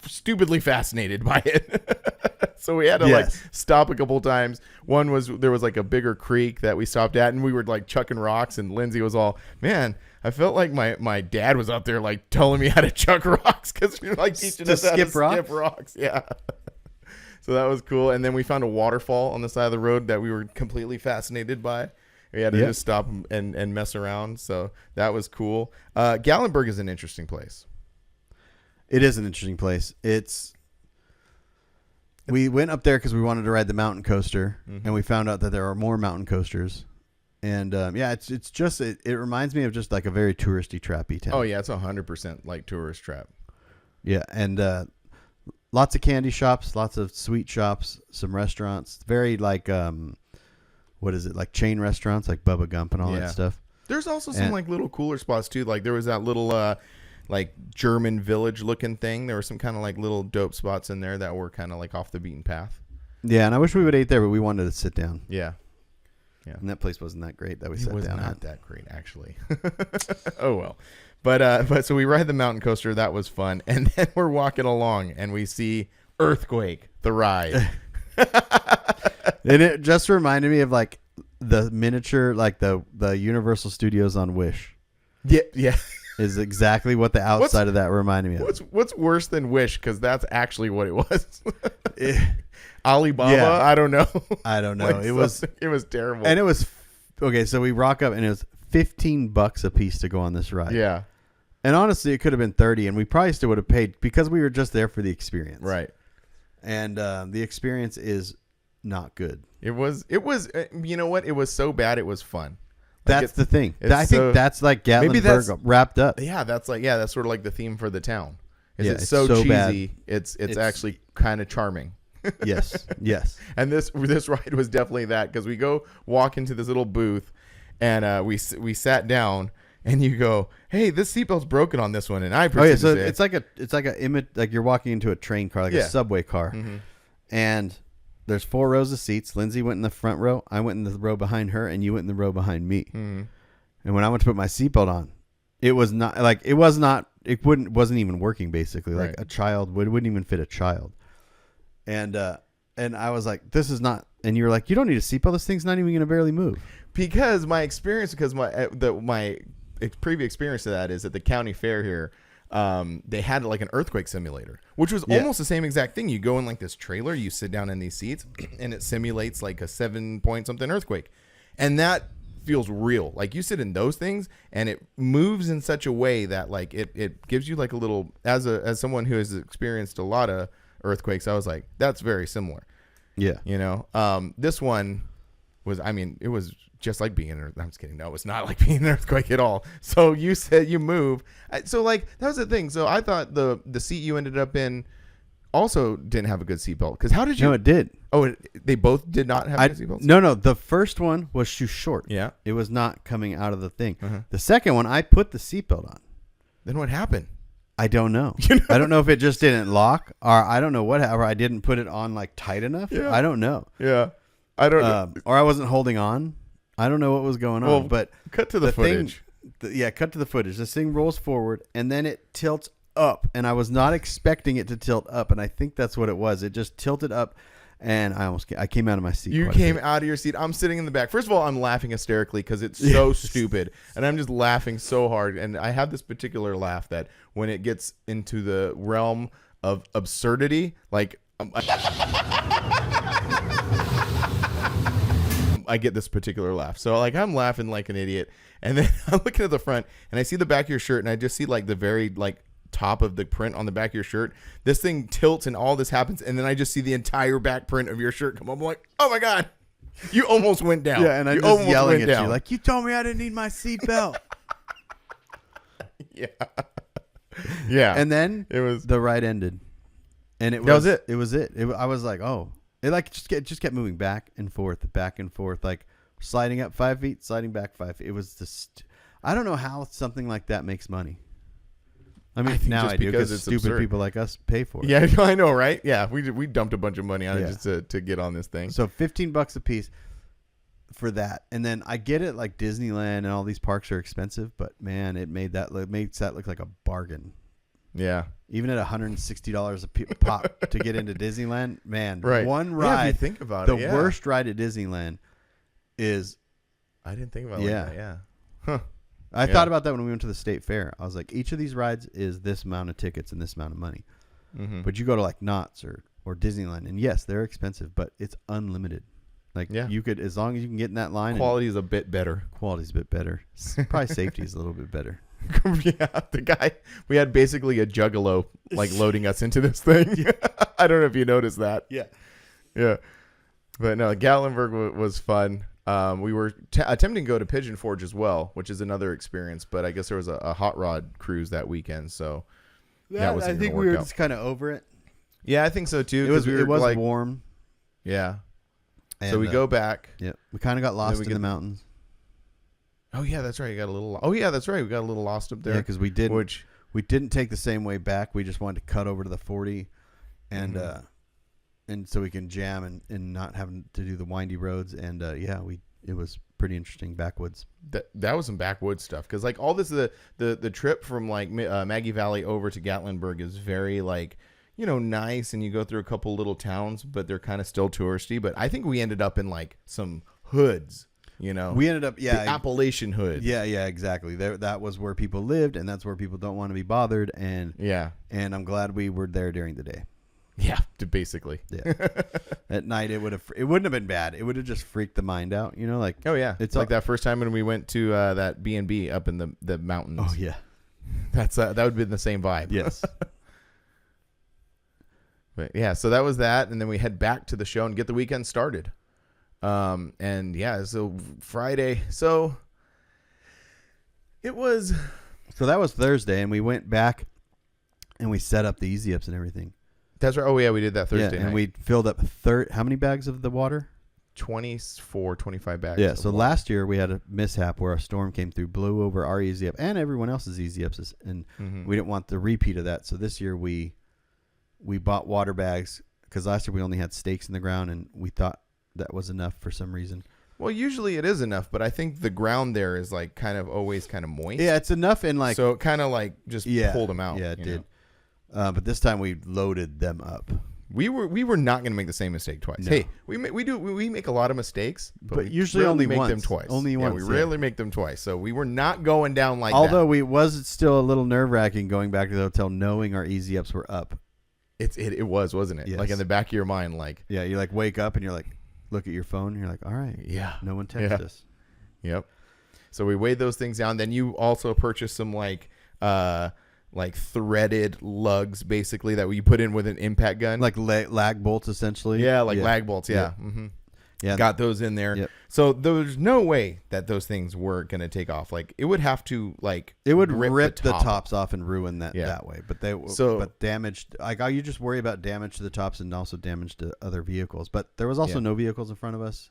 Speaker 2: stupidly fascinated by it. So we had to like stop a couple times. One was, there was like a bigger creek that we stopped at, and we were like chucking rocks, and Lindsay was all, man, I felt like my dad was out there like telling me how to chuck rocks, because we were like teaching us how to skip rocks. Yeah. So that was cool. And then we found a waterfall on the side of the road that we were completely fascinated by. We had to just stop and mess around. So that was cool. Gatlinburg is an interesting place.
Speaker 1: It is an interesting place. We went up there because we wanted to ride the mountain coaster, and we found out that there are more mountain coasters. And it's just it reminds me of just like a very touristy, trappy town.
Speaker 2: Oh yeah, it's 100% like tourist trap.
Speaker 1: Yeah, and lots of candy shops, lots of sweet shops, some restaurants. Very like what is it, like chain restaurants like Bubba Gump and all that stuff.
Speaker 2: There's also some like little cooler spots too. Like there was that little like German village looking thing. There were some kind of like little dope spots in there that were kind of like off the beaten path.
Speaker 1: Yeah, and I wish we would have ate there, but we wanted to sit down.
Speaker 2: Yeah.
Speaker 1: And that place wasn't that great that we sat down at. It was
Speaker 2: not that great, actually. Oh, well. But so we ride the mountain coaster. That was fun. And then we're walking along, and we see Earthquake, the ride.
Speaker 1: And it just reminded me of like the miniature, like the Universal Studios on Wish.
Speaker 2: Yeah.
Speaker 1: Is exactly what the outside of that reminded me of.
Speaker 2: What's worse than Wish? Because that's actually what it was. Alibaba? Yeah. I don't know.
Speaker 1: Like it
Speaker 2: was terrible.
Speaker 1: And it was okay. So we rock up, and it was $15 a piece to go on this ride.
Speaker 2: Yeah.
Speaker 1: And honestly, it could have been 30, and we probably still would have paid because we were just there for the experience.
Speaker 2: Right.
Speaker 1: And the experience is not good.
Speaker 2: It was. You know what? It was so bad. It was fun.
Speaker 1: That's the thing. I think that's like Gatlinburg wrapped up.
Speaker 2: Yeah, that's sort of like the theme for the town. It's so cheesy. Bad. It's actually kind of charming.
Speaker 1: Yes.
Speaker 2: And this ride was definitely that, because we go walk into this little booth, and we sat down, and you go, "Hey, this seatbelt's broken on this one," and I proceeded
Speaker 1: so
Speaker 2: to say,
Speaker 1: it's like a image, like you're walking into a train car, like a subway car, and there's 4 rows of seats. Lindsay went in the front row. I went in the row behind her, and you went in the row behind me. Mm-hmm. And when I went to put my seatbelt on, it wasn't even working. Basically, like a child wouldn't even fit a child. And I was like, this is not. And you were like, you don't need a seatbelt. This thing's not even going to barely move.
Speaker 2: Because my previous experience to that is at the county fair here. They had like an earthquake simulator, which was almost the same exact thing. You go in like this trailer, you sit down in these seats, and it simulates like a 7-point something earthquake. And that feels real. Like you sit in those things, and it moves in such a way that like it gives you like a little, as someone who has experienced a lot of earthquakes, I was like, that's very similar.
Speaker 1: Yeah.
Speaker 2: You know, this one was, I mean, it was just like being I'm just kidding. No, it's not like being an earthquake at all. So you said you move. So like, that was the thing. So I thought the seat you ended up in also didn't have a good seatbelt. Because how did you?
Speaker 1: No, it did.
Speaker 2: Oh, they both did not have good seatbelts?
Speaker 1: No. The first one was too short.
Speaker 2: Yeah.
Speaker 1: It was not coming out of the thing.
Speaker 2: Uh-huh.
Speaker 1: The second one, I put the seatbelt on.
Speaker 2: Then what happened?
Speaker 1: I don't know. I don't know if it just didn't lock, or I don't know what happened. Or I didn't put it on like tight enough.
Speaker 2: Yeah.
Speaker 1: I don't know.
Speaker 2: Yeah. I don't know.
Speaker 1: Or I wasn't holding on. I don't know what was going on. But
Speaker 2: cut to the footage.
Speaker 1: Cut to the footage. This thing rolls forward, and then it tilts up. And I was not expecting it to tilt up, and I think that's what it was. It just tilted up, and I came out of my seat.
Speaker 2: You came out of your seat. I'm sitting in the back. First of all, I'm laughing hysterically because it's so stupid, and I'm just laughing so hard. And I have this particular laugh that when it gets into the realm of absurdity, like I get this particular laugh. So like I'm laughing like an idiot, and then I'm looking at the front, and I see the back of your shirt, and I just see like the very like top of the print on the back of your shirt. This thing tilts, and all this happens, and then I just see the entire back print of your shirt come up. I'm like, oh my god, you almost went down.
Speaker 1: Yeah, and I'm just yelling at you like, you told me I didn't need my seatbelt.
Speaker 2: Yeah, yeah.
Speaker 1: And then the ride ended, and it was it. It was it. I was like, oh. It like just kept moving back and forth, like sliding up 5 feet, sliding back 5 feet. It was just, I don't know how something like that makes money. I mean, now I do because stupid absurd. People like us pay for it.
Speaker 2: Yeah, I know, right? Yeah, we dumped a bunch of money on it just to get on this thing.
Speaker 1: So $15 a piece for that, and then I get it. Like Disneyland and all these parks are expensive, but man, it makes that look like a bargain.
Speaker 2: Yeah.
Speaker 1: Even at $160 a pop to get into Disneyland, man,
Speaker 2: right.
Speaker 1: One ride.
Speaker 2: Yeah, if you think about it,
Speaker 1: the worst ride at Disneyland is.
Speaker 2: I didn't think about it like that. Yeah. Huh.
Speaker 1: I thought about that when we went to the state fair. I was like, each of these rides is this amount of tickets and this amount of money. Mm-hmm. But you go to like Knott's or Disneyland, and yes, they're expensive, but it's unlimited. Like you could, as long as you can get in that line.
Speaker 2: Quality is a bit better.
Speaker 1: Quality's a bit better. Probably safety is a little bit better.
Speaker 2: Yeah, the guy, we had basically a juggalo like loading us into this thing. I don't know if you noticed that.
Speaker 1: Yeah.
Speaker 2: But no, Gatlinburg was fun. We were attempting to go to Pigeon Forge as well, which is another experience. But I guess there was a hot rod cruise that weekend, so
Speaker 1: I think we were just kind of over it.
Speaker 2: Yeah, I think so too.
Speaker 1: It was like, warm.
Speaker 2: Yeah.
Speaker 1: And,
Speaker 2: so we go back.
Speaker 1: Yeah, we kind of got lost in the mountains.
Speaker 2: Oh yeah, that's right. You got a little. Oh yeah, that's right. We got a little lost up there.
Speaker 1: Yeah, because we didn't take the same way back. We just wanted to cut over to the 40, and and so we can jam and not having to do the windy roads. And it was pretty interesting backwoods.
Speaker 2: That was some backwoods stuff because like all this the trip from like Maggie Valley over to Gatlinburg is very like nice, and you go through a couple little towns, but they're kind of still touristy. But I think we ended up in like some hoods. We ended up, the
Speaker 1: Appalachian
Speaker 2: hood.
Speaker 1: Yeah, exactly. That was where people lived, and that's where people don't want to be bothered. And and I'm glad we were there during the day.
Speaker 2: Yeah, basically.
Speaker 1: Yeah. At night, it wouldn't have been bad. It would have just freaked the mind out. Like
Speaker 2: it's like that first time when we went to that B&B up in the mountains.
Speaker 1: Oh yeah,
Speaker 2: that would have been the same vibe.
Speaker 1: Yes.
Speaker 2: But yeah, so that was that, and then we head back to the show and get the weekend started. So Friday. So it was.
Speaker 1: So that was Thursday, and we went back and we set up the easy ups and everything.
Speaker 2: That's right. Oh yeah, we did that Thursday.
Speaker 1: And
Speaker 2: night.
Speaker 1: we filled up how many bags of the water?
Speaker 2: 25 bags.
Speaker 1: Yeah. So last year we had a mishap where a storm came through, blew over our easy up and everyone else's easy ups, and we didn't want the repeat of that. So this year we bought water bags because last year we only had stakes in the ground, and we thought that was enough for some reason.
Speaker 2: Well, usually it is enough, but I think the ground there is like kind of always kind of moist.
Speaker 1: Yeah, it's enough, and like
Speaker 2: so it kind of like just pulled them out.
Speaker 1: Yeah, it did. But this time we loaded them up.
Speaker 2: We were not going to make the same mistake twice.
Speaker 1: No.
Speaker 2: Hey, we make a lot of mistakes, but we
Speaker 1: usually only
Speaker 2: make
Speaker 1: once.
Speaker 2: them twice.
Speaker 1: Only once.
Speaker 2: We rarely make them twice. So we were not going down like
Speaker 1: Although it was still a little nerve-wracking going back to the hotel knowing our easy ups were up.
Speaker 2: It was, wasn't it?
Speaker 1: Yes.
Speaker 2: Like in the back of your mind, like
Speaker 1: you like wake up and you're like look at your phone and you're like, all right, no one texted us.
Speaker 2: Yep. So we weighed those things down. Then you also purchased some like threaded lugs, basically, that we put in with an impact gun,
Speaker 1: like lag bolts, essentially.
Speaker 2: Yeah, like lag bolts. Yeah.
Speaker 1: Mm-hmm. Yeah.
Speaker 2: Got those in there.
Speaker 1: Yep.
Speaker 2: So there's no way that those things were going to take off. Like it would have to
Speaker 1: it would rip
Speaker 2: the
Speaker 1: the tops off and ruin that way. But but damaged, like you just worry about damage to the tops and also damage to other vehicles. But there was also no vehicles in front of us.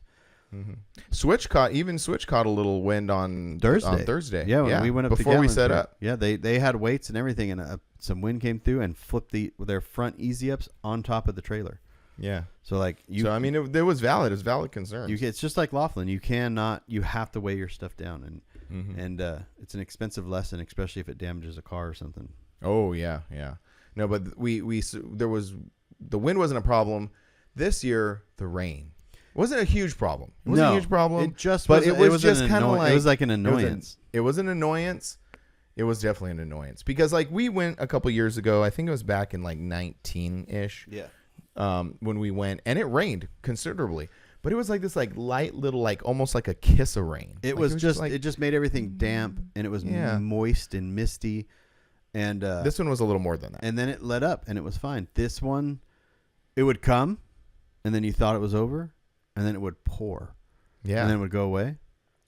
Speaker 2: Mm-hmm. Switch caught a little wind on Thursday.
Speaker 1: Yeah, when we went up
Speaker 2: before we set up.
Speaker 1: Yeah, they had weights and everything, and some wind came through and flipped their front easy ups on top of the trailer.
Speaker 2: Yeah.
Speaker 1: So like
Speaker 2: it was valid. It was valid concern.
Speaker 1: It's just like Laughlin. You have to weigh your stuff down, and it's an expensive lesson, especially if it damages a car or something.
Speaker 2: Oh yeah. No, but the wind wasn't a problem. This year, the rain wasn't a huge problem. It wasn't a huge problem.
Speaker 1: It just
Speaker 2: but
Speaker 1: it was just kind of like, it was like an annoyance.
Speaker 2: It was an annoyance. It was definitely an annoyance because like we went a couple years ago. I think it was back in like 19-ish.
Speaker 1: Yeah.
Speaker 2: When we went, and it rained considerably, but it was like this like light little like almost like a kiss of rain.
Speaker 1: It was just it just made everything damp, and it was moist and misty. And
Speaker 2: this one was a little more than that.
Speaker 1: And then it let up, and it was fine. This one, it would come, and then you thought it was over, and then it would pour.
Speaker 2: Yeah.
Speaker 1: And then it would go away, and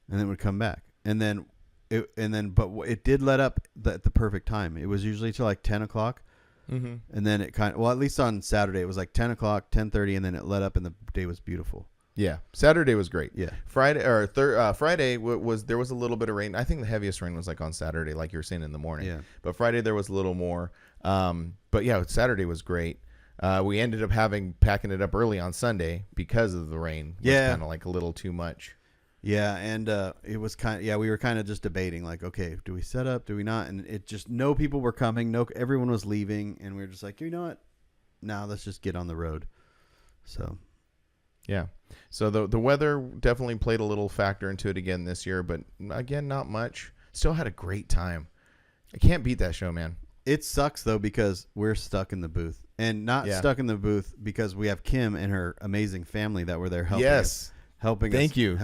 Speaker 1: then it would come back, but it did let up at the perfect time. It was usually till like 10 o'clock.
Speaker 2: Mm-hmm.
Speaker 1: And then it at least on Saturday, it was like 10 o'clock, 10:30, and then it let up, and the day was beautiful.
Speaker 2: Yeah, Saturday was great.
Speaker 1: Yeah,
Speaker 2: Friday was there was a little bit of rain. I think the heaviest rain was like on Saturday, like you were saying in the morning.
Speaker 1: Yeah,
Speaker 2: but Friday there was a little more. But yeah, Saturday was great. We ended up packing it up early on Sunday because of the rain. It was kind of like a little too much.
Speaker 1: Yeah, and it was we were kind of just debating, like, okay, do we set up, do we not? And it just, no people were coming, everyone was leaving, and we were just like, you know what? Now let's just get on the road. So,
Speaker 2: yeah. So the weather definitely played a little factor into it again this year, but again, not much. Still had a great time. I can't beat that show, man.
Speaker 1: It sucks though because we're stuck in the booth, and not stuck in the booth because we have Kim and her amazing family that were there helping us.
Speaker 2: Thank you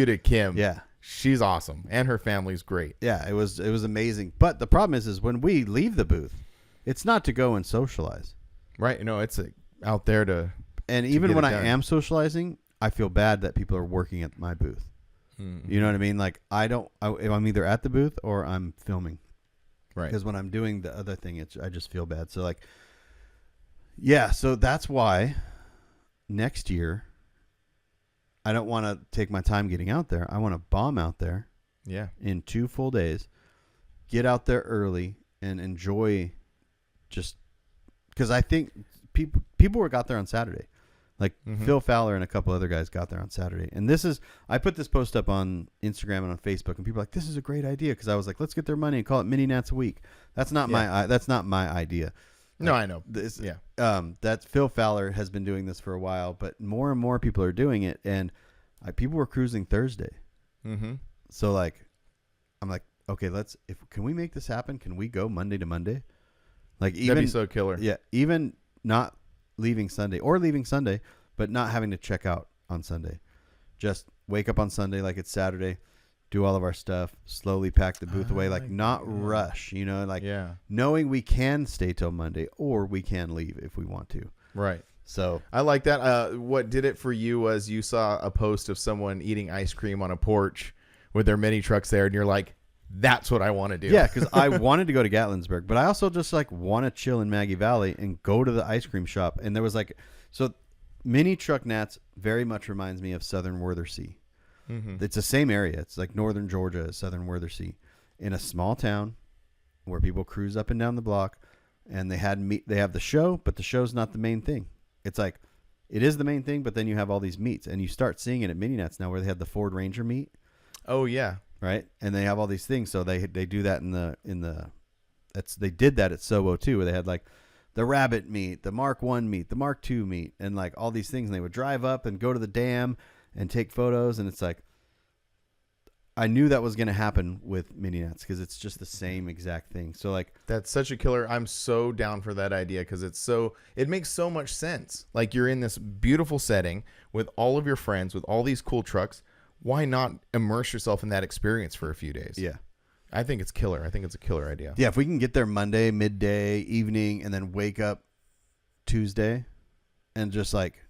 Speaker 2: to Kim.
Speaker 1: Yeah,
Speaker 2: she's awesome, and her family's great.
Speaker 1: Yeah, it was amazing. But the problem is when we leave the booth, it's not to go and socialize.
Speaker 2: Right? No, it's out there to.
Speaker 1: And even when I am socializing, I feel bad that people are working at my booth. Mm-hmm. You know what I mean? Like I'm either at the booth or I'm filming.
Speaker 2: Right.
Speaker 1: Because when I'm doing the other thing, I just feel bad. So like, yeah. So that's why next year, I don't want to take my time getting out there. I want to bomb out there.
Speaker 2: Yeah. In
Speaker 1: 2 full days, get out there early and enjoy. Just because I think people got there on Saturday, like Phil Fowler and a couple other guys got there on Saturday. And I put this post up on Instagram and on Facebook, and people are like, this is a great idea, because I was like, let's get their money and call it Mini Nats a week. That's not my idea.
Speaker 2: No, I know.
Speaker 1: That Phil Fowler has been doing this for a while, but more and more people are doing it, and people were cruising Thursday. Mm-hmm. So like, I'm like, okay, can we make this happen? Can we go Monday to Monday? Like, even
Speaker 2: that'd be so killer.
Speaker 1: Yeah, even not leaving Sunday or leaving Sunday, but not having to check out on Sunday. Just wake up on Sunday like it's Saturday, do all of our stuff, slowly pack the booth away, like not rush, knowing we can stay till Monday or we can leave if we want to.
Speaker 2: Right.
Speaker 1: So
Speaker 2: I like that. What did it for you was you saw a post of someone eating ice cream on a porch with their mini trucks there, and you're like, that's what I want to do.
Speaker 1: Yeah, because I wanted to go to Gatlinburg, but I also just like want to chill in Maggie Valley and go to the ice cream shop. And there was Mini Truck Nats very much reminds me of Southern Worthersea. Mm-hmm. It's the same area. It's like northern Georgia, Southern Worthersea, in a small town where people cruise up and down the block, and they have the show, but the show's not the main thing. It's like, it is the main thing, but then you have all these meets, and you start seeing it at Mini Nats now, where they have the Ford Ranger meet.
Speaker 2: Oh yeah.
Speaker 1: Right. And they have all these things. So they do that they did that at Sobo too, where they had like the Rabbit meet, the Mark 1 meet, the Mark 2 meet, and like all these things. And they would drive up and go to the dam and take photos. And it's like, I knew that was going to happen with Mini Nats because it's just the same exact thing. So like,
Speaker 2: that's such a killer. I'm so down for that idea because it makes so much sense. Like, you're in this beautiful setting with all of your friends, with all these cool trucks. Why not immerse yourself in that experience for a few days?
Speaker 1: Yeah.
Speaker 2: I think it's killer. I think it's a killer idea.
Speaker 1: Yeah, if we can get there Monday, midday, evening, and then wake up Tuesday and just like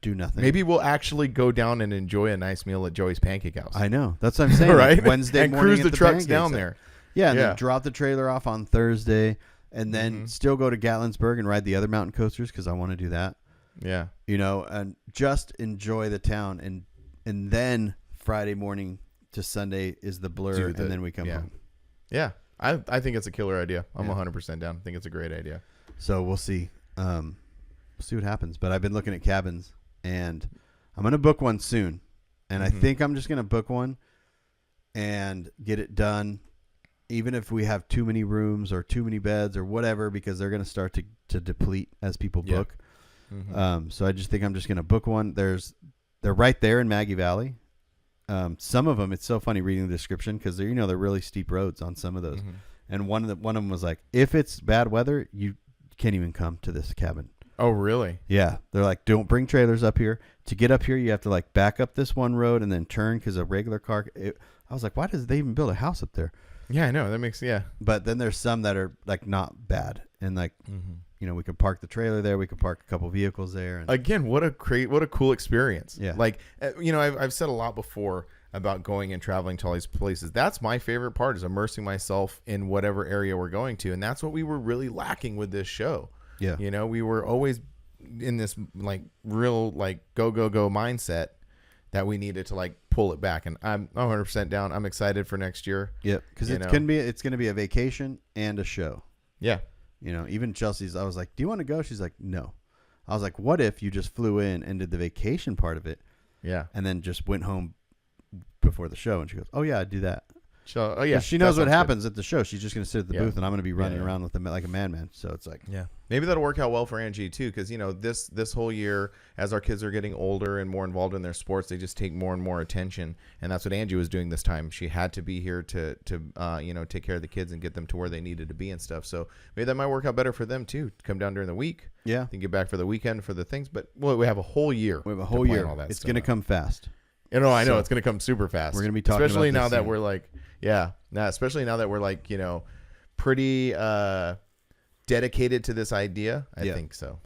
Speaker 1: do nothing.
Speaker 2: Maybe we'll actually go down and enjoy a nice meal at Joey's Pancake House.
Speaker 1: I know. That's what I'm saying.
Speaker 2: Right?
Speaker 1: Like Wednesday
Speaker 2: and
Speaker 1: morning
Speaker 2: cruise
Speaker 1: at
Speaker 2: the trucks
Speaker 1: Pancake
Speaker 2: down
Speaker 1: House.
Speaker 2: there.
Speaker 1: Yeah, and then drop the trailer off on Thursday, and then still go to Gatlinburg and ride the other mountain coasters because I want to do that.
Speaker 2: Yeah.
Speaker 1: You know, and just enjoy the town, and then Friday morning to Sunday is the blur, and then we come home.
Speaker 2: Yeah. I think it's a killer idea. I'm 100% down. I think it's a great idea.
Speaker 1: So we'll see. We'll see what happens. But I've been looking at cabins, and I'm going to book one soon. And I think I'm just going to book one and get it done, even if we have too many rooms or too many beds or whatever, because they're going to start to deplete as people book. So I just think I'm just going to book one. They're right there in Maggie Valley. Some of them, it's so funny reading the description because they're really steep roads on some of those. And one of them was like, if it's bad weather, you can't even come to this cabin.
Speaker 2: Oh, really?
Speaker 1: Yeah. They're like, don't bring trailers up here. To get up here, you have to like back up this one road and then turn because a regular car. I was like, why does they even build a house up there?
Speaker 2: Yeah, I know. That makes,
Speaker 1: But then there's some that are like not bad. And like, we could park the trailer there. We could park a couple vehicles there. And
Speaker 2: again, what a cool experience.
Speaker 1: Yeah.
Speaker 2: Like, I've said a lot before about going and traveling to all these places. That's my favorite part, is immersing myself in whatever area we're going to. And that's what we were really lacking with this show.
Speaker 1: Yeah.
Speaker 2: We were always in this like real like go mindset that we needed to like pull it back. And I'm 100% down. I'm excited for next year.
Speaker 1: Yep. Because it's going to be a vacation and a show.
Speaker 2: Yeah.
Speaker 1: Even Chelsea's, I was like, do you want to go? She's like, no. I was like, what if you just flew in and did the vacation part of it?
Speaker 2: Yeah.
Speaker 1: And then just went home before the show. And she goes, oh, yeah, I'd do that.
Speaker 2: So, she
Speaker 1: knows what happens at the show. She's just going to sit at the booth, and I'm going to be running around with them like a madman. So it's like,
Speaker 2: maybe that'll work out well for Angie too, because this whole year, as our kids are getting older and more involved in their sports, they just take more and more attention, and that's what Angie was doing this time. She had to be here to take care of the kids and get them to where they needed to be and stuff. So maybe that might work out better for them too. Come down during the week, and get back for the weekend for the things. But we have a whole year.
Speaker 1: We have a whole year. It's going to come fast.
Speaker 2: I know it's going to come super fast.
Speaker 1: We're going to be talking
Speaker 2: especially
Speaker 1: about
Speaker 2: now that
Speaker 1: soon.
Speaker 2: we're like, especially now that we're like, pretty dedicated to this idea. I think so.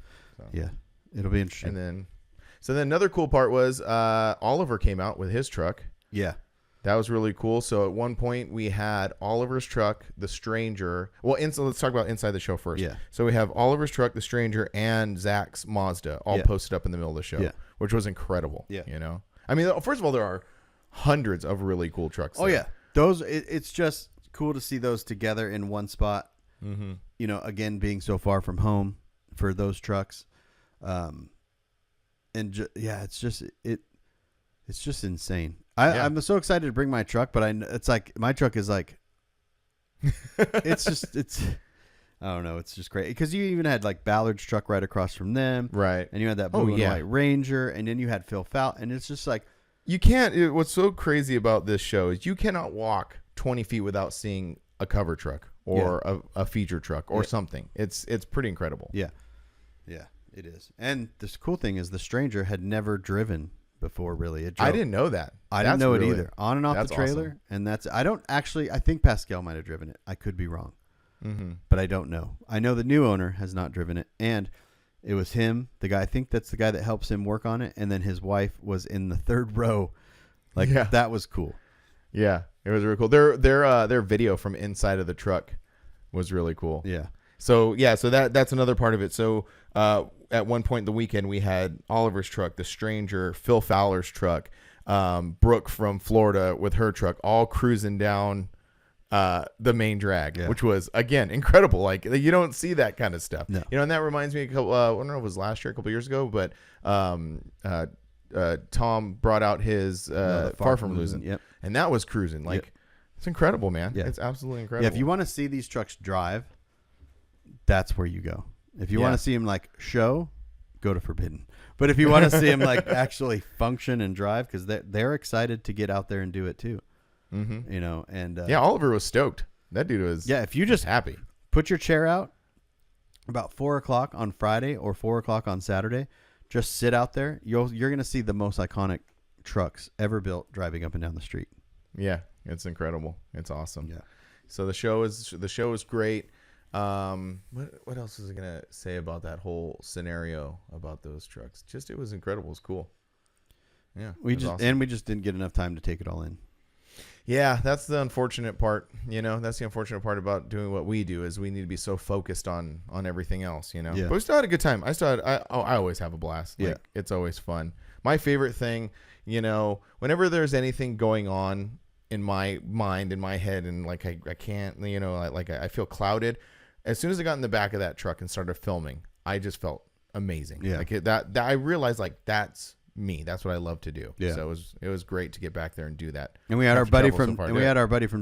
Speaker 1: Yeah, it'll be interesting.
Speaker 2: And then, so then another cool part was Oliver came out with his truck.
Speaker 1: Yeah,
Speaker 2: that was really cool. So at one point we had Oliver's truck, the Stranger. Well, let's talk about inside the show first.
Speaker 1: Yeah.
Speaker 2: So we have Oliver's truck, the Stranger, and Zach's Mazda all posted up in the middle of the show, which was incredible.
Speaker 1: Yeah.
Speaker 2: I mean, first of all, there are hundreds of really cool trucks.
Speaker 1: Oh, yeah. Those, it's just cool to see those together in one spot. Again, being so far from home for those trucks. It's just insane. I'm so excited to bring my truck, but it's like my truck is like, it's I don't know. It's just great because you even had like Ballard's truck right across from them,
Speaker 2: right?
Speaker 1: And you had that blue and white Ranger, and then you had Phil Fout, and it's just like
Speaker 2: you can't. What's so crazy about this show is you cannot walk 20 feet without seeing a cover truck or a feature truck or something. It's pretty incredible.
Speaker 1: Yeah, it is. And this cool thing is the Stranger had never driven before, really.
Speaker 2: I didn't know that.
Speaker 1: I didn't know it either. On and off the trailer, awesome. And I think Pascal might have driven it. I could be wrong. But I don't know. I know the new owner has not driven it, and it was him, the guy. I think that's the guy that helps him work on it, and then his wife was in the third row. That was cool. Yeah,
Speaker 2: it was really cool. Their video from inside of the truck was really cool.
Speaker 1: Yeah.
Speaker 2: So that's another part of it. So at one point in the weekend, we had Oliver's truck, the Stranger, Phil Fowler's truck, Brooke from Florida with her truck, all cruising down the main drag, which was again incredible. Like you don't see that kind of stuff,
Speaker 1: no.
Speaker 2: And that reminds me of a couple. I don't know if it was last year, a couple years ago, but Tom brought out his Far From Losing, and that was cruising. It's incredible, man. It's absolutely incredible.
Speaker 1: Yeah, if you want to see these trucks drive, that's where you go. If you want to see them like show, go to Forbidden. But if you want to see them like actually function and drive, because they're excited to get out there and do it too. And
Speaker 2: Oliver was stoked. That dude was
Speaker 1: if you just
Speaker 2: happy.
Speaker 1: Put your chair out about 4:00 on Friday or 4:00 on Saturday. Just sit out there. You're gonna see the most iconic trucks ever built driving up and down the street.
Speaker 2: Yeah, it's incredible. It's awesome.
Speaker 1: Yeah.
Speaker 2: So the show is great. What else was I gonna say about that whole scenario about those trucks? Just it was incredible. It was cool. Yeah,
Speaker 1: we just didn't get enough time to take it all in.
Speaker 2: Yeah, that's the unfortunate part. That's the unfortunate part about doing what we do is we need to be so focused on everything else.
Speaker 1: Yeah.
Speaker 2: But we still had a good time. I always have a blast.
Speaker 1: Yeah,
Speaker 2: it's always fun. My favorite thing, whenever there's anything going on in my mind, in my head, and like I can't, I feel clouded. As soon as I got in the back of that truck and started filming, I just felt amazing.
Speaker 1: Yeah,
Speaker 2: that I realized that's me. That's what I love to do.
Speaker 1: Yeah.
Speaker 2: So it was great to get back there and do that.
Speaker 1: And we had our buddy from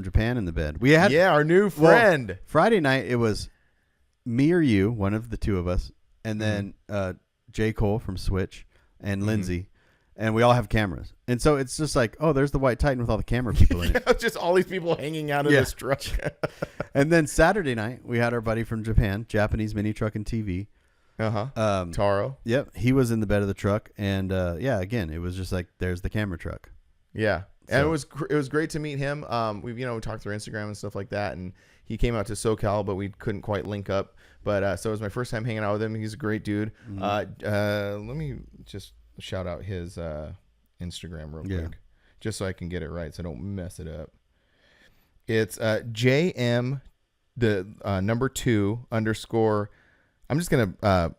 Speaker 1: Japan in the bed. We had
Speaker 2: our new friend.
Speaker 1: Friday night it was me or you, one of the two of us, and then J. Cole from Switch and Lindsay, and we all have cameras. And so it's just like, oh, there's the White Titan with all the camera people in it.
Speaker 2: Just all these people hanging out of this truck.
Speaker 1: And then Saturday night we had our buddy from Japan, Japanese Mini Truckin TV.
Speaker 2: Taro.
Speaker 1: Yep, he was in the bed of the truck, and again, it was just like there's the camera truck.
Speaker 2: Yeah, and it was great to meet him. We talked through Instagram and stuff like that, and he came out to SoCal, but we couldn't quite link up. But so it was my first time hanging out with him. He's a great dude. Let me just shout out his Instagram real quick, just so I can get it right, so I don't mess it up. It's JM the number 2 _. I'm just going to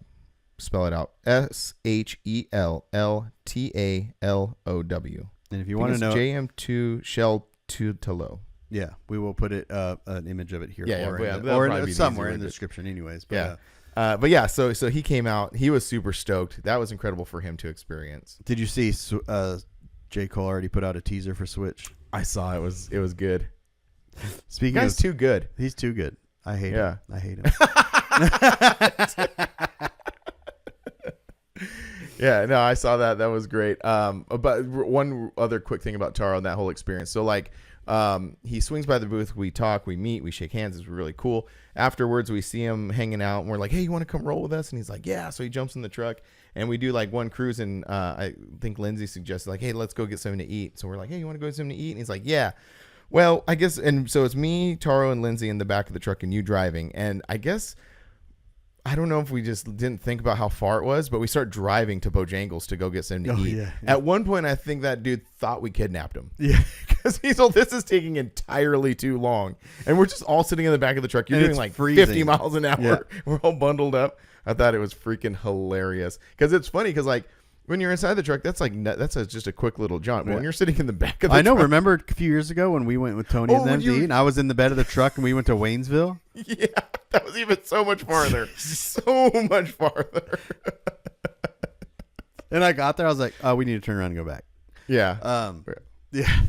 Speaker 2: spell it out. SHELLTALOW.
Speaker 1: And if you want to know,
Speaker 2: JM2 Shell Tutalo.
Speaker 1: Yeah, we will put it an image of it here,
Speaker 2: or
Speaker 1: somewhere in the description, anyways. But,
Speaker 2: so he came out. He was super stoked. That was incredible for him to experience.
Speaker 1: Did you see J. Cole already put out a teaser for Switch?
Speaker 2: I saw it was good.
Speaker 1: Speaking
Speaker 2: Guy's too good.
Speaker 1: He's too good. I hate him. I hate him.
Speaker 2: Yeah, no, I saw that. That was great. But one other quick thing about Taro and that whole experience. So he swings by the booth. We talk, we meet, we shake hands. It's really cool. Afterwards, we see him hanging out, and we're like, "Hey, you want to come roll with us?" And he's like, "Yeah." So he jumps in the truck, and we do one cruise. And I think Lindsay suggested "Hey, let's go get something to eat." So we're like, "Hey, you want to go get something to eat?" And he's like, "Yeah." Well, I guess, and so it's me, Taro, and Lindsay in the back of the truck, and you driving. And I guess, I don't know if we just didn't think about how far it was, but we start driving to Bojangles to go get something to eat.
Speaker 1: Yeah.
Speaker 2: At one point, I think that dude thought we kidnapped him.
Speaker 1: Yeah.
Speaker 2: Because he's all, this is taking entirely too long. And we're just all sitting in the back of the truck. You're doing
Speaker 1: freezing.
Speaker 2: 50 miles an hour. Yeah. We're all bundled up. I thought it was freaking hilarious. Because it's funny because when you're inside the truck, that's just a quick little jaunt. But when you're sitting in the back of the truck.
Speaker 1: Remember a few years ago when we went with Tony and them to eat, and I was in the bed of the truck and we went to Waynesville?
Speaker 2: Yeah, that was even so much farther. So much farther.
Speaker 1: And I got there, I was like, oh, we need to turn around and go back.
Speaker 2: Yeah.
Speaker 1: Yeah.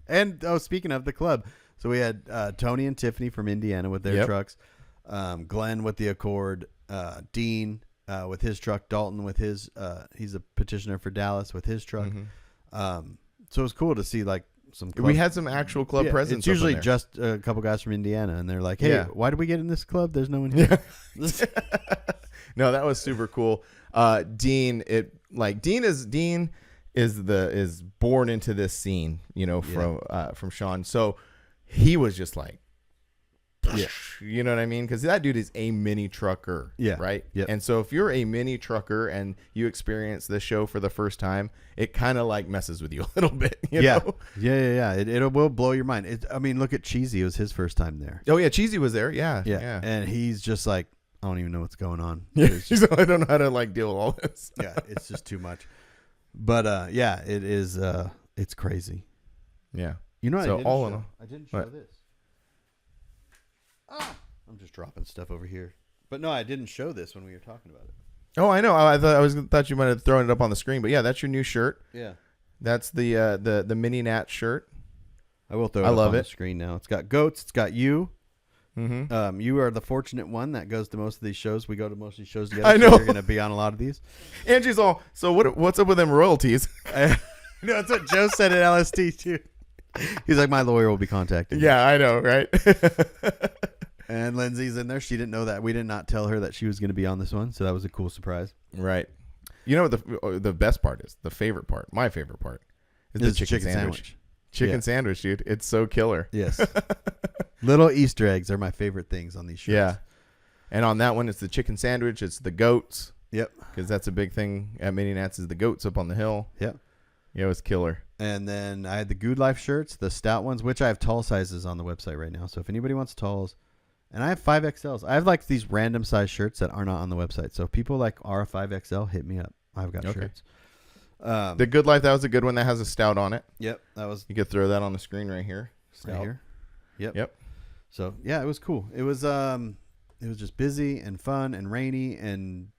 Speaker 1: And speaking of the club, so we had Tony and Tiffany from Indiana with their trucks, Glenn with the Accord, Dean with his truck, Dalton with his he's a petitioner for Dallas with his truck. So it was cool to see some club.
Speaker 2: We had some actual club presence.
Speaker 1: It's usually just a couple guys from Indiana, and they're like, hey, why did we get in this club? There's no one here.
Speaker 2: No, that was super cool. Dean is born into this scene, from Sean. So he was just like, you know what I mean? Because that dude is a mini trucker, right?
Speaker 1: Yep.
Speaker 2: And so if you're a mini trucker and you experience this show for the first time, it kind of messes with you a little bit. You know?
Speaker 1: Yeah. It will blow your mind. Look at Cheesy. It was his first time there.
Speaker 2: Oh yeah, Cheesy was there. Yeah.
Speaker 1: And he's just like, I don't even know what's going on.
Speaker 2: He's I don't know how to deal with all this.
Speaker 1: Yeah, it's just too much. But it is. It's crazy.
Speaker 2: Yeah.
Speaker 1: You know what?
Speaker 2: So
Speaker 1: I didn't show this. I'm just dropping stuff over here. But no, I didn't show this when we were talking about it.
Speaker 2: Oh, I know. I thought you might have thrown it up on the screen, but yeah, that's your new shirt.
Speaker 1: Yeah.
Speaker 2: That's the Mini Nats shirt.
Speaker 1: I will throw it up on the screen now. It's got goats. It's got you. Mm-hmm. You are the fortunate one that goes to most of these shows. We go to most of these shows together.
Speaker 2: I know.
Speaker 1: So you're going to be on a lot of these.
Speaker 2: Angie's all, so what's up with them royalties?
Speaker 1: That's what Joe said at LST too. He's like, my lawyer will be contacting you.
Speaker 2: Yeah, I know, right?
Speaker 1: And Lindsay's in there. She didn't know that. We did not tell her that she was going to be on this one, so that was a cool surprise.
Speaker 2: Right. You know what the best part is? The favorite part, my favorite part, is the chicken sandwich. Chicken sandwich, dude. It's so killer.
Speaker 1: Yes. Little Easter eggs are my favorite things on these shows.
Speaker 2: Yeah. And on that one, it's the chicken sandwich. It's the goats.
Speaker 1: Yep.
Speaker 2: Because that's a big thing at Mini Nats is the goats up on the hill.
Speaker 1: Yep.
Speaker 2: Yeah, it was killer.
Speaker 1: And then I had the Good Life shirts, the stout ones, which I have tall sizes on the website right now. So if anybody wants talls, and I have 5XLs. I have like these random size shirts that are not on the website. So if people like are a 5XL, hit me up. I've got shirts.
Speaker 2: The Good Life, that was a good one that has a stout on it.
Speaker 1: Yep. That was.
Speaker 2: You could throw that on the screen right here.
Speaker 1: Right here. Yep.
Speaker 2: Yep.
Speaker 1: So yeah, it was cool. It was just busy and fun and rainy, and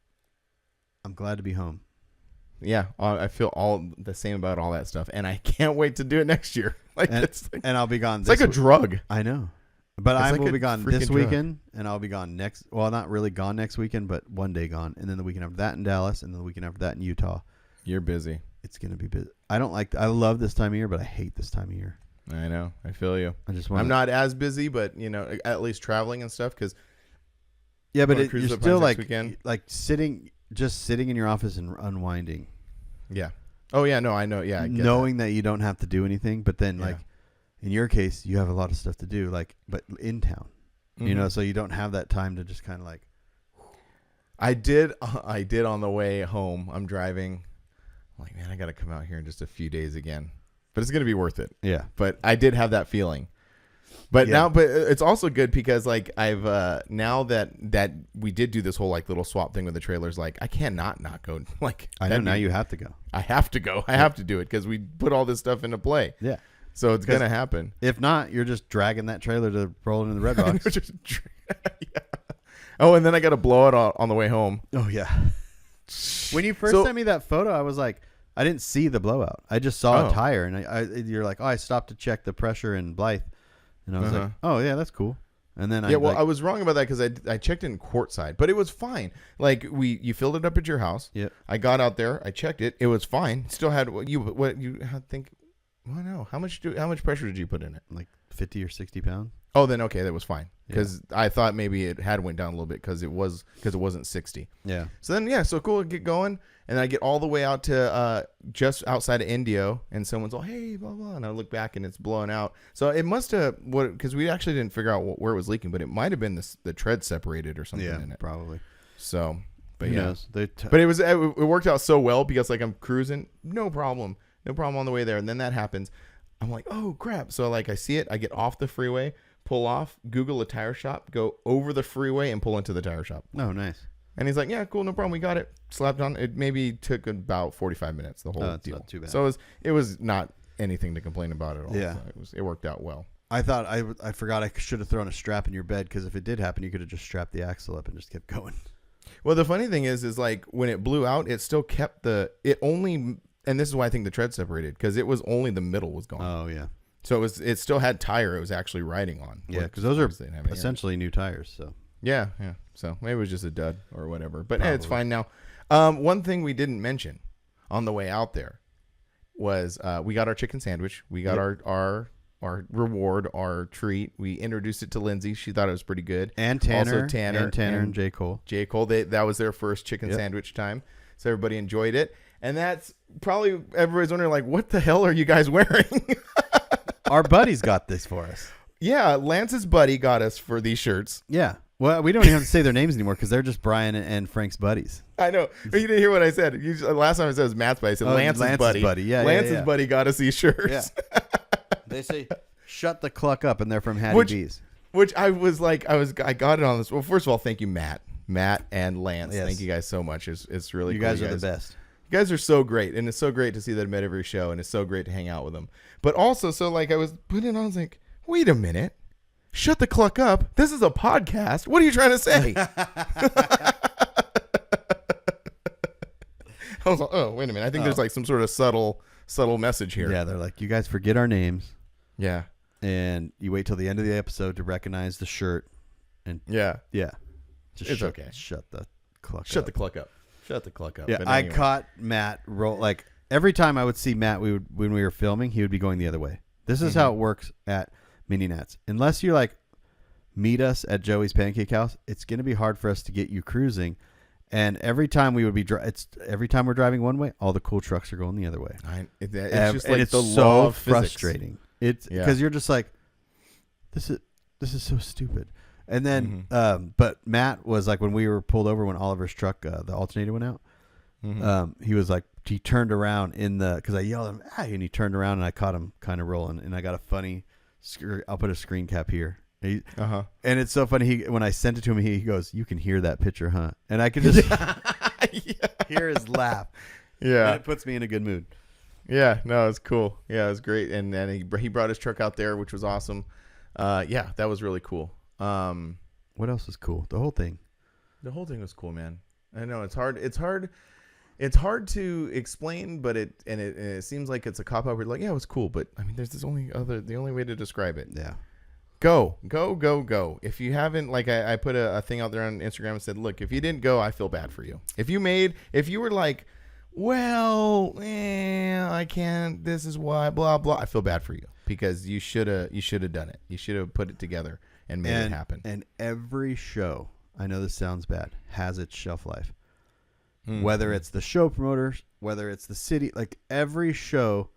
Speaker 1: I'm glad to be home.
Speaker 2: Yeah, I feel all the same about all that stuff, and I can't wait to do it next year.
Speaker 1: And I'll be gone.
Speaker 2: It's like a drug.
Speaker 1: I know, but I will be gone this
Speaker 2: drug.
Speaker 1: weekend, and I'll be gone next. Well, not really gone next weekend, but one day gone, and then the weekend after that in Dallas, and then the weekend after that in Utah.
Speaker 2: You're busy.
Speaker 1: It's gonna be busy. I love this time of year, but I hate this time of year.
Speaker 2: I know. I feel you.
Speaker 1: I'm
Speaker 2: not as busy, but at least traveling and stuff. Because
Speaker 1: yeah, but you're still like sitting in your office and unwinding.
Speaker 2: Yeah. Oh yeah. No, I know. Yeah. I get
Speaker 1: knowing that you don't have to do anything, but then in your case, you have a lot of stuff to do. But in town, so you don't have that time to just kind of like.
Speaker 2: I did on the way home. I'm driving. I'm like, man, I got to come out here in just a few days again. But it's going to be worth it. Yeah. But I did have that feeling. But now it's also good because I've now that we did do this whole little swap thing with the trailers, I cannot not go.
Speaker 1: I know now you have to go.
Speaker 2: I have to go. I have to do it because we put all this stuff into play.
Speaker 1: Yeah.
Speaker 2: So it's going to happen.
Speaker 1: If not, you're just dragging that trailer to roll into the Red Rocks.
Speaker 2: Yeah. Oh, and then I got to blow it on the way home.
Speaker 1: Oh, yeah. When you first sent me that photo, I was like, I didn't see the blowout. I just saw a tire, and you're like, I stopped to check the pressure in Blythe. And I was like, oh, yeah, that's cool. And then I
Speaker 2: was wrong about that because I checked in quartzside, but it was fine. You filled it up at your house.
Speaker 1: Yeah.
Speaker 2: I got out there. I checked it. It was fine. Still had what you think. I don't know. How much pressure did you put in it?
Speaker 1: Like 50 or 60 pounds.
Speaker 2: Oh, then okay, that was fine because I thought maybe it had went down a little bit because it wasn't 60.
Speaker 1: Yeah.
Speaker 2: So then so cool. Get going, and I get all the way out to just outside of Indio, and someone's all, hey, blah blah, and I look back and it's blowing out. So it must have because we actually didn't figure out where it was leaking, but it might have been the tread separated or something in it.
Speaker 1: Probably.
Speaker 2: So, but
Speaker 1: who
Speaker 2: yeah,
Speaker 1: knows?
Speaker 2: But it worked out so well because I'm cruising, no problem on the way there, and then that happens. I'm like, oh crap! So I see it, I get off the freeway. Pull off, Google a tire shop, go over the freeway and pull into the tire shop.
Speaker 1: Oh, nice.
Speaker 2: And he's like, yeah, cool, no problem. We got it. Slapped on. It maybe took about 45 minutes, the whole deal.
Speaker 1: Not too bad.
Speaker 2: So it was not anything to complain about at all.
Speaker 1: Yeah.
Speaker 2: So it worked out well.
Speaker 1: I thought I forgot I should have thrown a strap in your bed because if it did happen, you could have just strapped the axle up and just kept going.
Speaker 2: Well, the funny thing is when it blew out, it still kept and this is why I think the tread separated because it was only the middle was gone.
Speaker 1: Oh, yeah.
Speaker 2: So it still had tire it was actually riding on.
Speaker 1: Yeah, because those are essentially new tires. So
Speaker 2: yeah. So maybe it was just a dud or whatever. But it's fine now. One thing we didn't mention on the way out there was we got our chicken sandwich. We got our reward, our treat. We introduced it to Lindsay. She thought it was pretty good.
Speaker 1: And Tanner.
Speaker 2: Also Tanner
Speaker 1: and J. Cole.
Speaker 2: J. Cole. That was their first chicken sandwich time. So everybody enjoyed it. And that's probably everybody's wondering what the hell are you guys wearing?
Speaker 1: Our buddies got this for us.
Speaker 2: Yeah, Lance's buddy got us for these shirts.
Speaker 1: Yeah. Well, we don't even have to say their names anymore because they're just Brian and Frank's buddies.
Speaker 2: I know. You didn't hear what I said. Last time I said it was Matt's buddy. I said Lance's buddy.
Speaker 1: Yeah,
Speaker 2: Lance's buddy got us these shirts.
Speaker 1: Yeah. They say, shut the cluck up, and they're from Hattie B's.
Speaker 2: Which I got it on this. Well, first of all, thank you, Matt and Lance. Yes. Thank you guys so much. It's really cool.
Speaker 1: You guys are the best.
Speaker 2: You guys are so great, and it's so great to see them at every show, and it's so great to hang out with them. But also, I was putting it on, I was like, wait a minute. Shut the cluck up. This is a podcast. What are you trying to say? I was like, oh, wait a minute. I think there's some sort of subtle message here.
Speaker 1: Yeah, they're like, you guys forget our names.
Speaker 2: Yeah.
Speaker 1: And you wait till the end of the episode to recognize the shirt. And yeah.
Speaker 2: It's okay.
Speaker 1: Shut the cluck up.
Speaker 2: Shut the cluck up. Shut the cluck up.
Speaker 1: Yeah, anyway. I caught Matt every time I would see Matt, when we were filming, he would be going the other way. This is how it works at Mini Nats. Unless you meet us at Joey's Pancake House, it's going to be hard for us to get you cruising. And every time we would be every time we're driving one way, all the cool trucks are going the other way.
Speaker 2: It's just
Speaker 1: it's
Speaker 2: the
Speaker 1: so
Speaker 2: law of
Speaker 1: frustrating. It's because you're just like, this is so stupid. And then, but Matt was like, when we were pulled over, when Oliver's truck, the alternator went out, he was like, he turned around because I yelled at him, and he turned around and I caught him kind of rolling. And I got a funny, I'll put a screen cap here. And it's so funny. When I sent it to him, he goes, "You can hear that picture, huh?" And I could just hear his laugh.
Speaker 2: Yeah.
Speaker 1: And it puts me in a good mood.
Speaker 2: Yeah, no, it's cool. Yeah, it was great. And he brought his truck out there, which was awesome. Yeah, that was really cool.
Speaker 1: What else was cool? The whole thing.
Speaker 2: The whole thing was cool, man. I know it's hard. It's hard to explain, but it seems like it's a cop out. We're like, yeah, it was cool, but I mean, there's the only way to describe it.
Speaker 1: Yeah.
Speaker 2: Go. If you haven't, like, I put a thing out there on Instagram and said, look, if you didn't go, I feel bad for you. If you were like, well, I can't, this is why, blah, blah, I feel bad for you because you should have done it. You should have put it together and made it happen.
Speaker 1: And every show, I know this sounds bad, has its shelf life. Whether it's the show promoters, whether it's the city, like every show,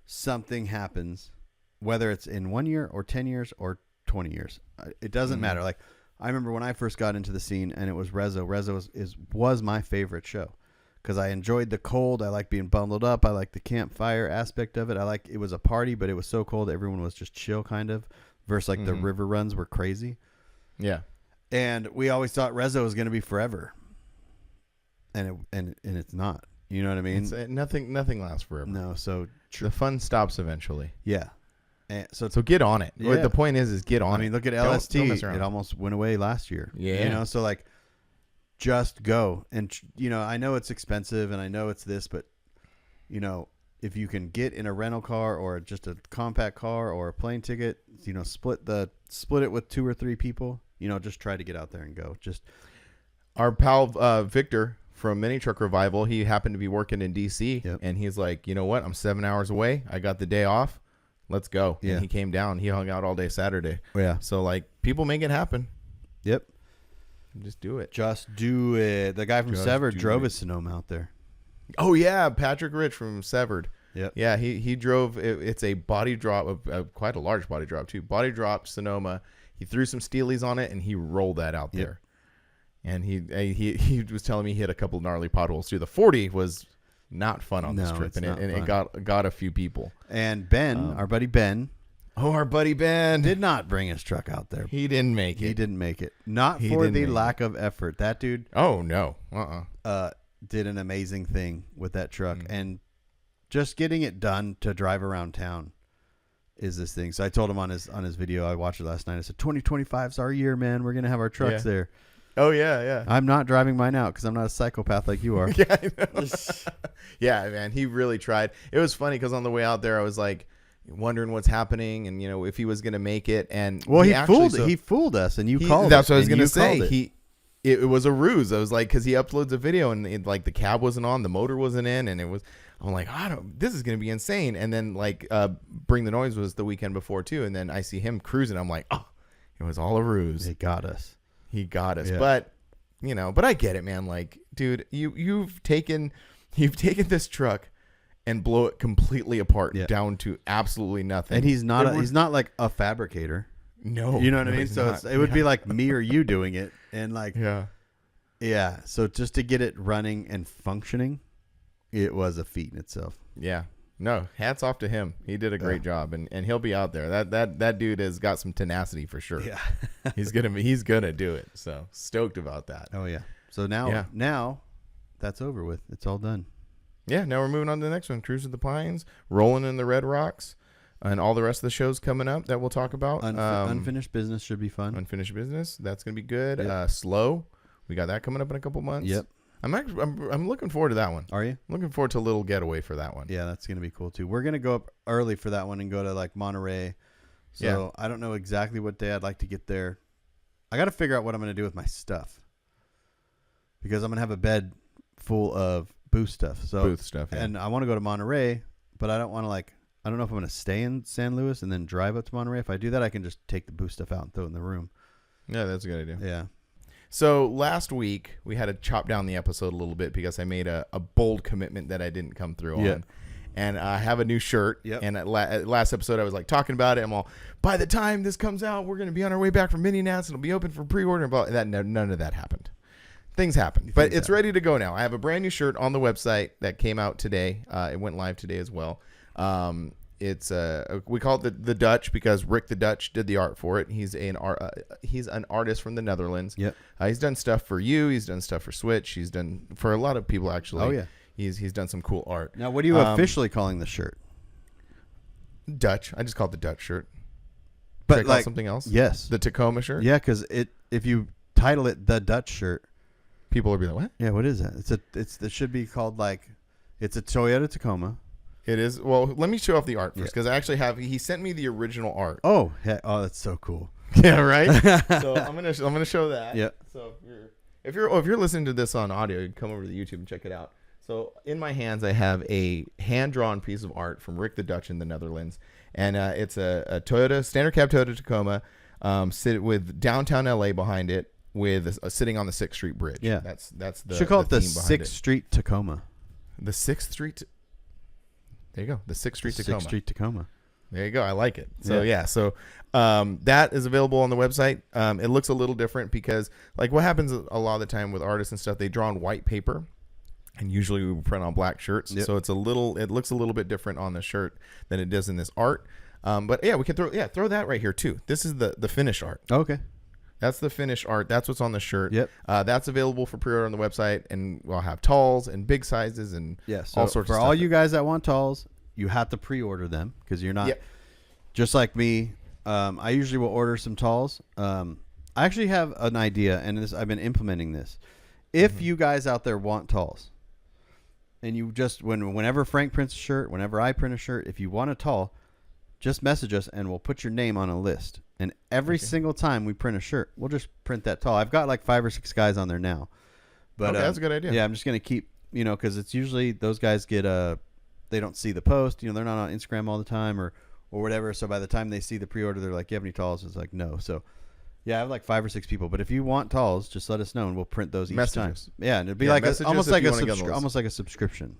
Speaker 1: something happens, whether it's in 1 year or 10 years or 20 years. It doesn't matter. Like, I remember when I first got into the scene and it was Rezo. Rezo was my favorite show because I enjoyed the cold. I like being bundled up. I like the campfire aspect of it. It was a party, but it was so cold. Everyone was just chill kind of versus like the river runs were crazy.
Speaker 2: Yeah.
Speaker 1: And we always thought Rezo was going to be forever. And it's not. You know what I mean?
Speaker 2: Nothing lasts forever.
Speaker 1: No. So
Speaker 2: the fun stops eventually.
Speaker 1: Yeah. And so
Speaker 2: get on it.
Speaker 1: Yeah.
Speaker 2: The point is get on it.
Speaker 1: I mean, look at LST. It almost went away last year.
Speaker 2: Yeah.
Speaker 1: You know, so like just go. And, you know, I know it's expensive and I know it's this, but, you know, if you can get in a rental car or just a compact car or a plane ticket, you know, split it with 2 or 3 people, you know, just try to get out there and go. Just
Speaker 2: our pal, Victor, from Mini Truck Revival, he happened to be working in DC and he's like, you know what? I'm 7 hours away. I got the day off. Let's go. Yeah. And he came down. He hung out all day Saturday.
Speaker 1: Yeah.
Speaker 2: So like people make it happen.
Speaker 1: Yep.
Speaker 2: Just do it.
Speaker 1: Just do it. The guy from Severed drove his Sonoma out there.
Speaker 2: Oh yeah, Patrick Rich from Severed.
Speaker 1: Yep.
Speaker 2: Yeah, he drove. It's a body drop, quite a large body drop too. Body drop Sonoma. He threw some steelies on it and he rolled that out there. And he was telling me he hit a couple gnarly potholes too. The 40 was not fun on this trip, and it got a few people.
Speaker 1: And Ben, our buddy Ben.
Speaker 2: Oh, our buddy Ben
Speaker 1: did not bring his truck out there.
Speaker 2: He didn't make it.
Speaker 1: He didn't make it. Not for the lack of effort. That dude.
Speaker 2: Oh no.
Speaker 1: Did an amazing thing with that truck, and just getting it done to drive around town is this thing. So I told him on his video. I watched it last night. I said, 2025 is our year, man. We're gonna have our trucks there.
Speaker 2: Oh yeah.
Speaker 1: I'm not driving mine out because I'm not a psychopath like you are.
Speaker 2: Yeah, I know. Yeah, man. He really tried. It was funny because on the way out there, I was like wondering what's happening and you know if he was gonna make it. And
Speaker 1: he fooled us, and you called.
Speaker 2: That's what I was gonna say. It was a ruse. I was like, because he uploads a video and like the cab wasn't on, the motor wasn't in, and I'm like, this is gonna be insane. And then like Bring the Noise was the weekend before too, and then I see him cruising. I'm like, it was all a ruse.
Speaker 1: He got us.
Speaker 2: Yeah. But you know, but I get it, man. Like, dude, you've taken this truck and blow it completely apart down to absolutely nothing.
Speaker 1: And he's not like a fabricator.
Speaker 2: No,
Speaker 1: you know what I mean. So it would be like me or you doing it, and like yeah. So just to get it running and functioning, it was a feat in itself.
Speaker 2: Yeah. No, hats off to him. He did a great job, and he'll be out there. That dude has got some tenacity for sure.
Speaker 1: Yeah,
Speaker 2: he's gonna do it. So stoked about that.
Speaker 1: Oh yeah. So now that's over with. It's all done.
Speaker 2: Yeah. Now we're moving on to the next one. Cruise of the Pines, Rolling in the Red Rocks, and all the rest of the shows coming up that we'll talk about.
Speaker 1: Unfinished Business should be fun.
Speaker 2: Unfinished Business, that's gonna be good.
Speaker 1: Yep.
Speaker 2: Slow, we got that coming up in a couple months.
Speaker 1: Yep.
Speaker 2: I'm looking forward to that one.
Speaker 1: Are you?
Speaker 2: Looking forward to a little getaway for that one.
Speaker 1: Yeah, that's going to be cool too. We're going to go up early for that one and go to like Monterey. So I don't know exactly what day I'd like to get there. I got to figure out what I'm going to do with my stuff. Because I'm going to have a bed full of booth stuff. And I want to go to Monterey, but I don't want to I don't know if I'm going to stay in San Luis and then drive up to Monterey. If I do that, I can just take the booth stuff out and throw it in the room.
Speaker 2: Yeah, that's a good idea.
Speaker 1: Yeah.
Speaker 2: So last week we had to chop down the episode a little bit because I made a bold commitment that I didn't come through on. and I have a new shirt.
Speaker 1: Yep.
Speaker 2: And at last episode, I was like talking about it. I'm all, by the time this comes out, we're going to be on our way back from Mini Nats, and it'll be open for pre-order. And none of that happened. Things happen, but it's ready to go now. I have a brand new shirt on the website that came out today. It went live today as well. It's we call it the Dutch because Rick the Dutch did the art for it. He's an artist from the Netherlands.
Speaker 1: Yep.
Speaker 2: He's done stuff for you. He's done stuff for Switch. He's done for a lot of people actually.
Speaker 1: Oh yeah.
Speaker 2: He's done some cool art.
Speaker 1: Now, what are you officially calling the shirt?
Speaker 2: Dutch. I just called it the Dutch shirt.
Speaker 1: But
Speaker 2: Should I call it something else?
Speaker 1: Yes.
Speaker 2: The Tacoma shirt.
Speaker 1: Yeah, because if you title it the Dutch shirt,
Speaker 2: people will be like, what?
Speaker 1: Yeah, what is that? It should be called it's a Toyota Tacoma.
Speaker 2: It is. Well, let me show off the art first because I actually he sent me the original art.
Speaker 1: Oh, that's so cool.
Speaker 2: Yeah, right. So I'm gonna show that.
Speaker 1: Yeah.
Speaker 2: So if you're listening to this on audio, you can come over to the YouTube and check it out. So in my hands, I have a hand drawn piece of art from Rick the Dutch in the Netherlands, and it's a Toyota standard cab Toyota Tacoma, sit with downtown LA behind it, with sitting on the 6th Street Bridge.
Speaker 1: Yeah,
Speaker 2: that's the.
Speaker 1: Should call it the
Speaker 2: theme behind
Speaker 1: 6th Street Tacoma.
Speaker 2: The 6th Street. There you go. The 6th Street Tacoma.
Speaker 1: 6th Street Tacoma.
Speaker 2: There you go. I like it. So yeah. So that is available on the website. It looks a little different because like what happens a lot of the time with artists and stuff, they draw on white paper, and usually we print on black shirts. Yep. So it looks a little bit different on the shirt than it does in this art. But yeah, we can throw that right here too. This is the finished art.
Speaker 1: Okay.
Speaker 2: That's the finished art. That's what's on the shirt.
Speaker 1: Yep.
Speaker 2: That's available for pre-order on the website, and we'll have talls and big sizes and all sorts of stuff.
Speaker 1: For all you guys that want talls, you have to pre-order them because you're not just like me. I usually will order some talls. I actually have an idea, and I've been implementing this. If you guys out there want talls, and you just whenever Frank prints a shirt, whenever I print a shirt, if you want a tall, just message us and we'll put your name on a list. And every single time we print a shirt, we'll just print that tall. I've got like 5 or 6 guys on there now. But
Speaker 2: that's a good idea.
Speaker 1: Yeah, I'm just going to keep, because it's usually those guys get they don't see the post. They're not on Instagram all the time or whatever. So by the time they see the pre-order, they're like, you have any talls? It's like, no. So yeah, I have like 5 or 6 people. But if you want talls, just let us know and we'll print those each time. Yeah, and it'd be almost like a subscription.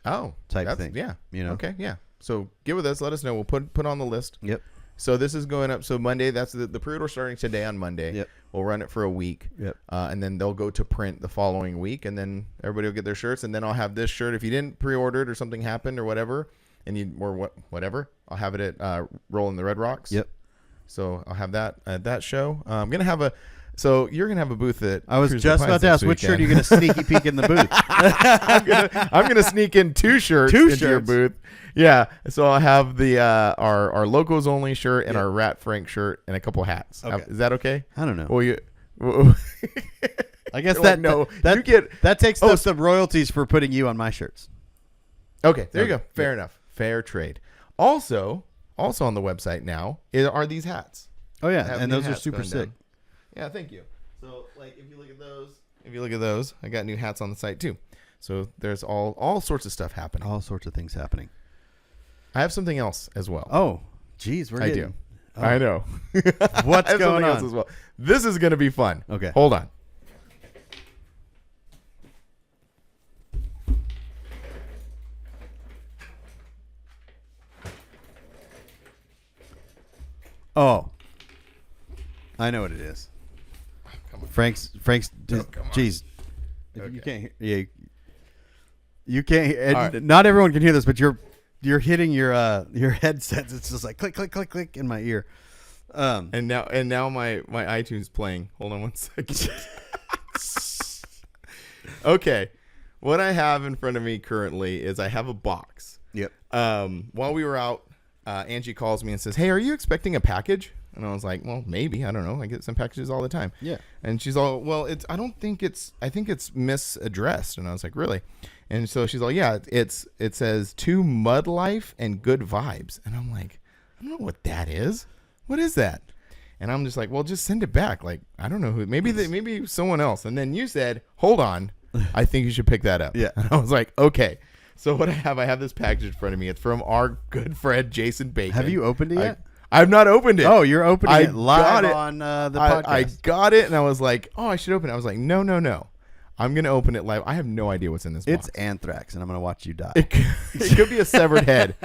Speaker 2: Oh,
Speaker 1: type thing.
Speaker 2: Yeah. Okay. Yeah. So get with us. Let us know. We'll put on the list.
Speaker 1: Yep.
Speaker 2: So this is going up. So Monday, that's the pre-order starting today on Monday.
Speaker 1: Yep.
Speaker 2: We'll run it for a week.
Speaker 1: Yep.
Speaker 2: And then they'll go to print the following week, and then everybody will get their shirts. And then I'll have this shirt. If you didn't pre-order it or something happened or whatever, whatever, I'll have it at Rolling the Red Rocks.
Speaker 1: Yep.
Speaker 2: So I'll have that at that show. I'm gonna have So you're gonna have a booth at.
Speaker 1: I was just about to ask, which shirt are you gonna sneaky peek in the booth?
Speaker 2: I'm gonna sneak in 2 shirts into your booth. Yeah, so I'll have the our locals only shirt and our Rat Frank shirt and a couple hats.
Speaker 1: Okay.
Speaker 2: Is that okay?
Speaker 1: I don't know.
Speaker 2: Well,
Speaker 1: I guess that takes the royalties for putting you on my shirts.
Speaker 2: Okay, there you go. Fair enough. Fair trade. Also on the website now are these hats.
Speaker 1: Oh yeah, and those are super sick.
Speaker 2: Down. Yeah, thank you. So like if you look at those, I got new hats on the site too. So there's all sorts of stuff happening.
Speaker 1: All sorts of things happening.
Speaker 2: I have something else as well.
Speaker 1: Oh, geez,
Speaker 2: I do. Oh. I know.
Speaker 1: What's going on?
Speaker 2: Else as well. This is going to be fun.
Speaker 1: Okay.
Speaker 2: Hold on.
Speaker 1: Oh, I know what it is.
Speaker 2: Come on.
Speaker 1: Frank's. Jeez,
Speaker 2: Okay.
Speaker 1: You can't hear. Yeah, you can't. And
Speaker 2: right.
Speaker 1: Not everyone can hear this, but you're hitting your headsets. It's just like click, click, click, click in my ear.
Speaker 2: And now my iTunes playing. Hold on one second. Okay, what I have in front of me currently is I have a box.
Speaker 1: Yep.
Speaker 2: While we were out, Angie calls me and says, "Hey, are you expecting a package?" And I was like, "Well, maybe. I don't know. I get some packages all the time."
Speaker 1: Yeah.
Speaker 2: And she's all, "Well, I think it's misaddressed." And I was like, "Really?" And so she's all, "Yeah, it says to Mud Life and Good Vibes." And I'm like, "I don't know what that is. What is that?" And I'm just like, "Well, just send it back. Like, I don't know who. Maybe someone else." And then you said, "Hold on, I think you should pick that up."
Speaker 1: Yeah.
Speaker 2: And I was like, "Okay." So what I have this package in front of me. It's from our good friend Jason Bacon.
Speaker 1: Have you opened it yet?
Speaker 2: I've not opened it.
Speaker 1: Oh, you're opening it live on the podcast.
Speaker 2: I got it, and I was like, "Oh, I should open it." I was like, "No. I'm gonna open it live. I have no idea what's in this box.
Speaker 1: It's anthrax, and I'm gonna watch you die.
Speaker 2: It could be a severed head.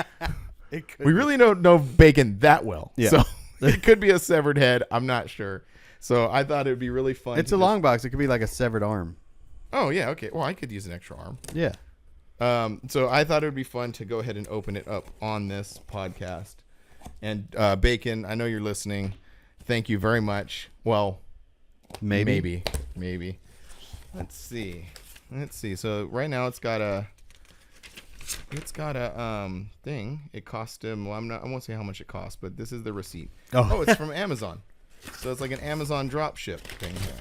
Speaker 2: We really don't know bacon that well.
Speaker 1: Yeah.
Speaker 2: So it could be a severed head. I'm not sure. So I thought it would be really fun.
Speaker 1: It's a long box. It could be like a severed arm.
Speaker 2: Oh, yeah. Okay. Well, I could use an extra arm.
Speaker 1: Yeah.
Speaker 2: So I thought it would be fun to go ahead and open it up on this podcast. And Bacon, I know you're listening. Thank you very much. Well, maybe. Let's see. So right now it's got a thing. It cost him. Well, I won't say how much it cost, but this is the receipt. Oh, it's from Amazon. So it's like an Amazon drop ship thing here.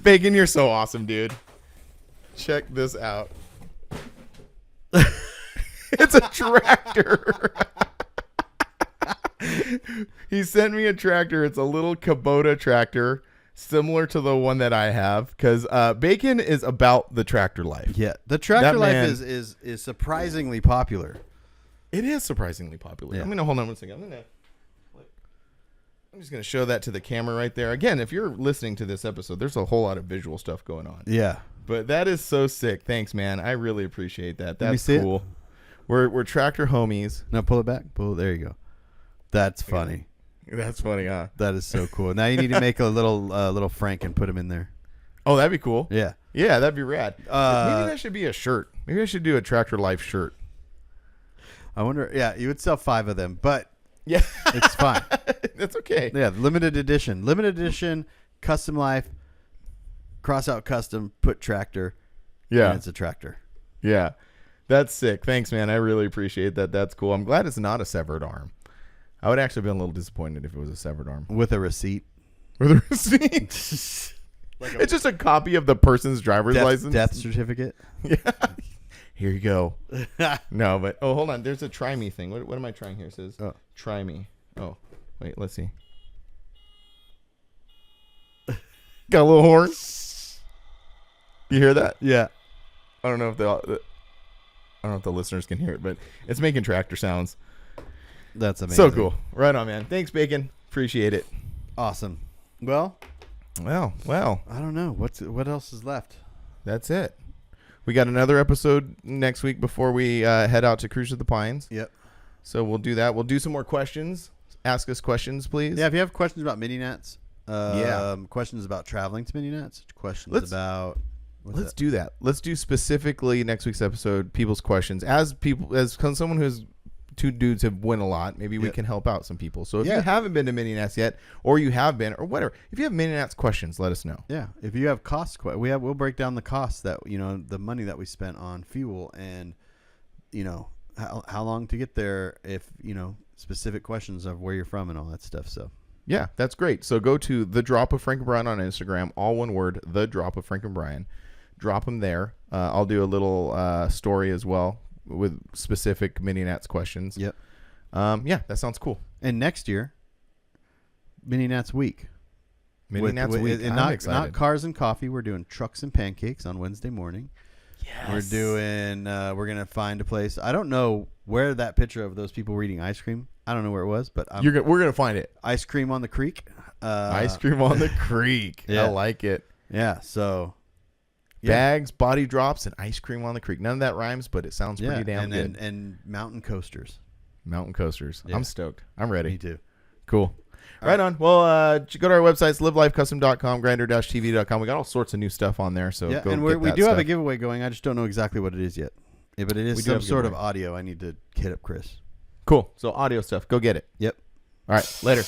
Speaker 2: Bacon, you're so awesome, dude. Check this out. It's a tractor. He sent me a tractor. It's a little Kubota tractor, similar to the one that I have, because Bacon is about the tractor life.
Speaker 1: Yeah, the tractor life is surprisingly popular.
Speaker 2: It is surprisingly popular.
Speaker 1: Yeah.
Speaker 2: I'm gonna hold on one second. I'm just gonna show that to the camera right there. Again, if you're listening to this episode, there's a whole lot of visual stuff going on.
Speaker 1: Yeah,
Speaker 2: but that is so sick. Thanks, man. I really appreciate that. That's
Speaker 1: see
Speaker 2: cool. We're tractor homies.
Speaker 1: Now pull it back. There you go. That's funny.
Speaker 2: That's funny, huh?
Speaker 1: That is so cool. Now you need to make a little Frank and put him in there.
Speaker 2: Oh, that'd be cool.
Speaker 1: Yeah.
Speaker 2: Yeah, that'd be rad. Maybe that should be a shirt. Maybe I should do a Tractor Life shirt.
Speaker 1: I wonder. Yeah, you would sell 5 of them, but
Speaker 2: yeah,
Speaker 1: it's fine.
Speaker 2: That's okay.
Speaker 1: Yeah, limited edition, custom life, cross out custom, put tractor.
Speaker 2: Yeah,
Speaker 1: and it's a tractor.
Speaker 2: Yeah, that's sick. Thanks, man. I really appreciate that. That's cool. I'm glad it's not a severed arm. I would actually be a little disappointed if it was a severed arm.
Speaker 1: With a receipt.
Speaker 2: With a receipt. It's just a copy of the person's driver's license.
Speaker 1: Death certificate.
Speaker 2: Yeah. Here you go. No, but hold on. There's a try me thing. What am I trying here? It says try me. Oh, wait. Let's see. Got a little horn. You hear that?
Speaker 1: Yeah.
Speaker 2: I don't know if the listeners can hear it, but it's making tractor sounds.
Speaker 1: That's amazing.
Speaker 2: So cool. Right on, man. Thanks, Bacon. Appreciate it.
Speaker 1: Awesome. Well,
Speaker 2: I
Speaker 1: don't know. What else is left?
Speaker 2: That's it. We got another episode next week before we head out to Cruise to the Pines.
Speaker 1: Yep.
Speaker 2: So we'll do that. We'll do some more questions. Ask us questions, please.
Speaker 1: Yeah, if you have questions about Mini Nats, questions about traveling to Mini Nats, about...
Speaker 2: Let's do that. Let's do specifically next week's episode, people's questions. As someone who's... 2 dudes have won a lot. Maybe we can help out some people. So if you haven't been to Mini Nats yet, or you have been, or whatever, if you have Mini Nats questions, let us know.
Speaker 1: Yeah, if you have costs, we'll break down the costs that the money that we spent on fuel, and how long to get there. If specific questions of where you're from and all that stuff. So
Speaker 2: yeah, that's great. So go to The Drop of Frank and Brian on Instagram, all one word, The Drop of Frank and Brian. Drop them there. I'll do a little story as well with specific Mini Nats questions.
Speaker 1: Yep.
Speaker 2: Yeah, that sounds cool.
Speaker 1: And next year, Mini Nats week.
Speaker 2: Nats week.
Speaker 1: And not cars and coffee. We're doing trucks and pancakes on Wednesday morning.
Speaker 2: Yes.
Speaker 1: We're doing. We're gonna find a place. I don't know where that picture of those people were eating ice cream. I don't know where it was, but
Speaker 2: we're gonna find it.
Speaker 1: Ice cream on the creek.
Speaker 2: Ice cream on the creek. Yeah. I like it.
Speaker 1: Yeah. So.
Speaker 2: Bags, body drops, and ice cream on the creek. None of that rhymes, but it sounds pretty damn good.
Speaker 1: And mountain coasters.
Speaker 2: Mountain coasters. Yeah. I'm stoked. I'm ready.
Speaker 1: Me too.
Speaker 2: Cool. Right on. Well, go to our websites, livelifecustom.com, grinder-tv.com. We got all sorts of new stuff on there. So go
Speaker 1: and we do have a giveaway going. I just don't know exactly what it is yet. Yeah, but it is some sort of audio. I need to hit up Chris.
Speaker 2: Cool. So audio stuff. Go get it.
Speaker 1: Yep.
Speaker 2: All right. Later.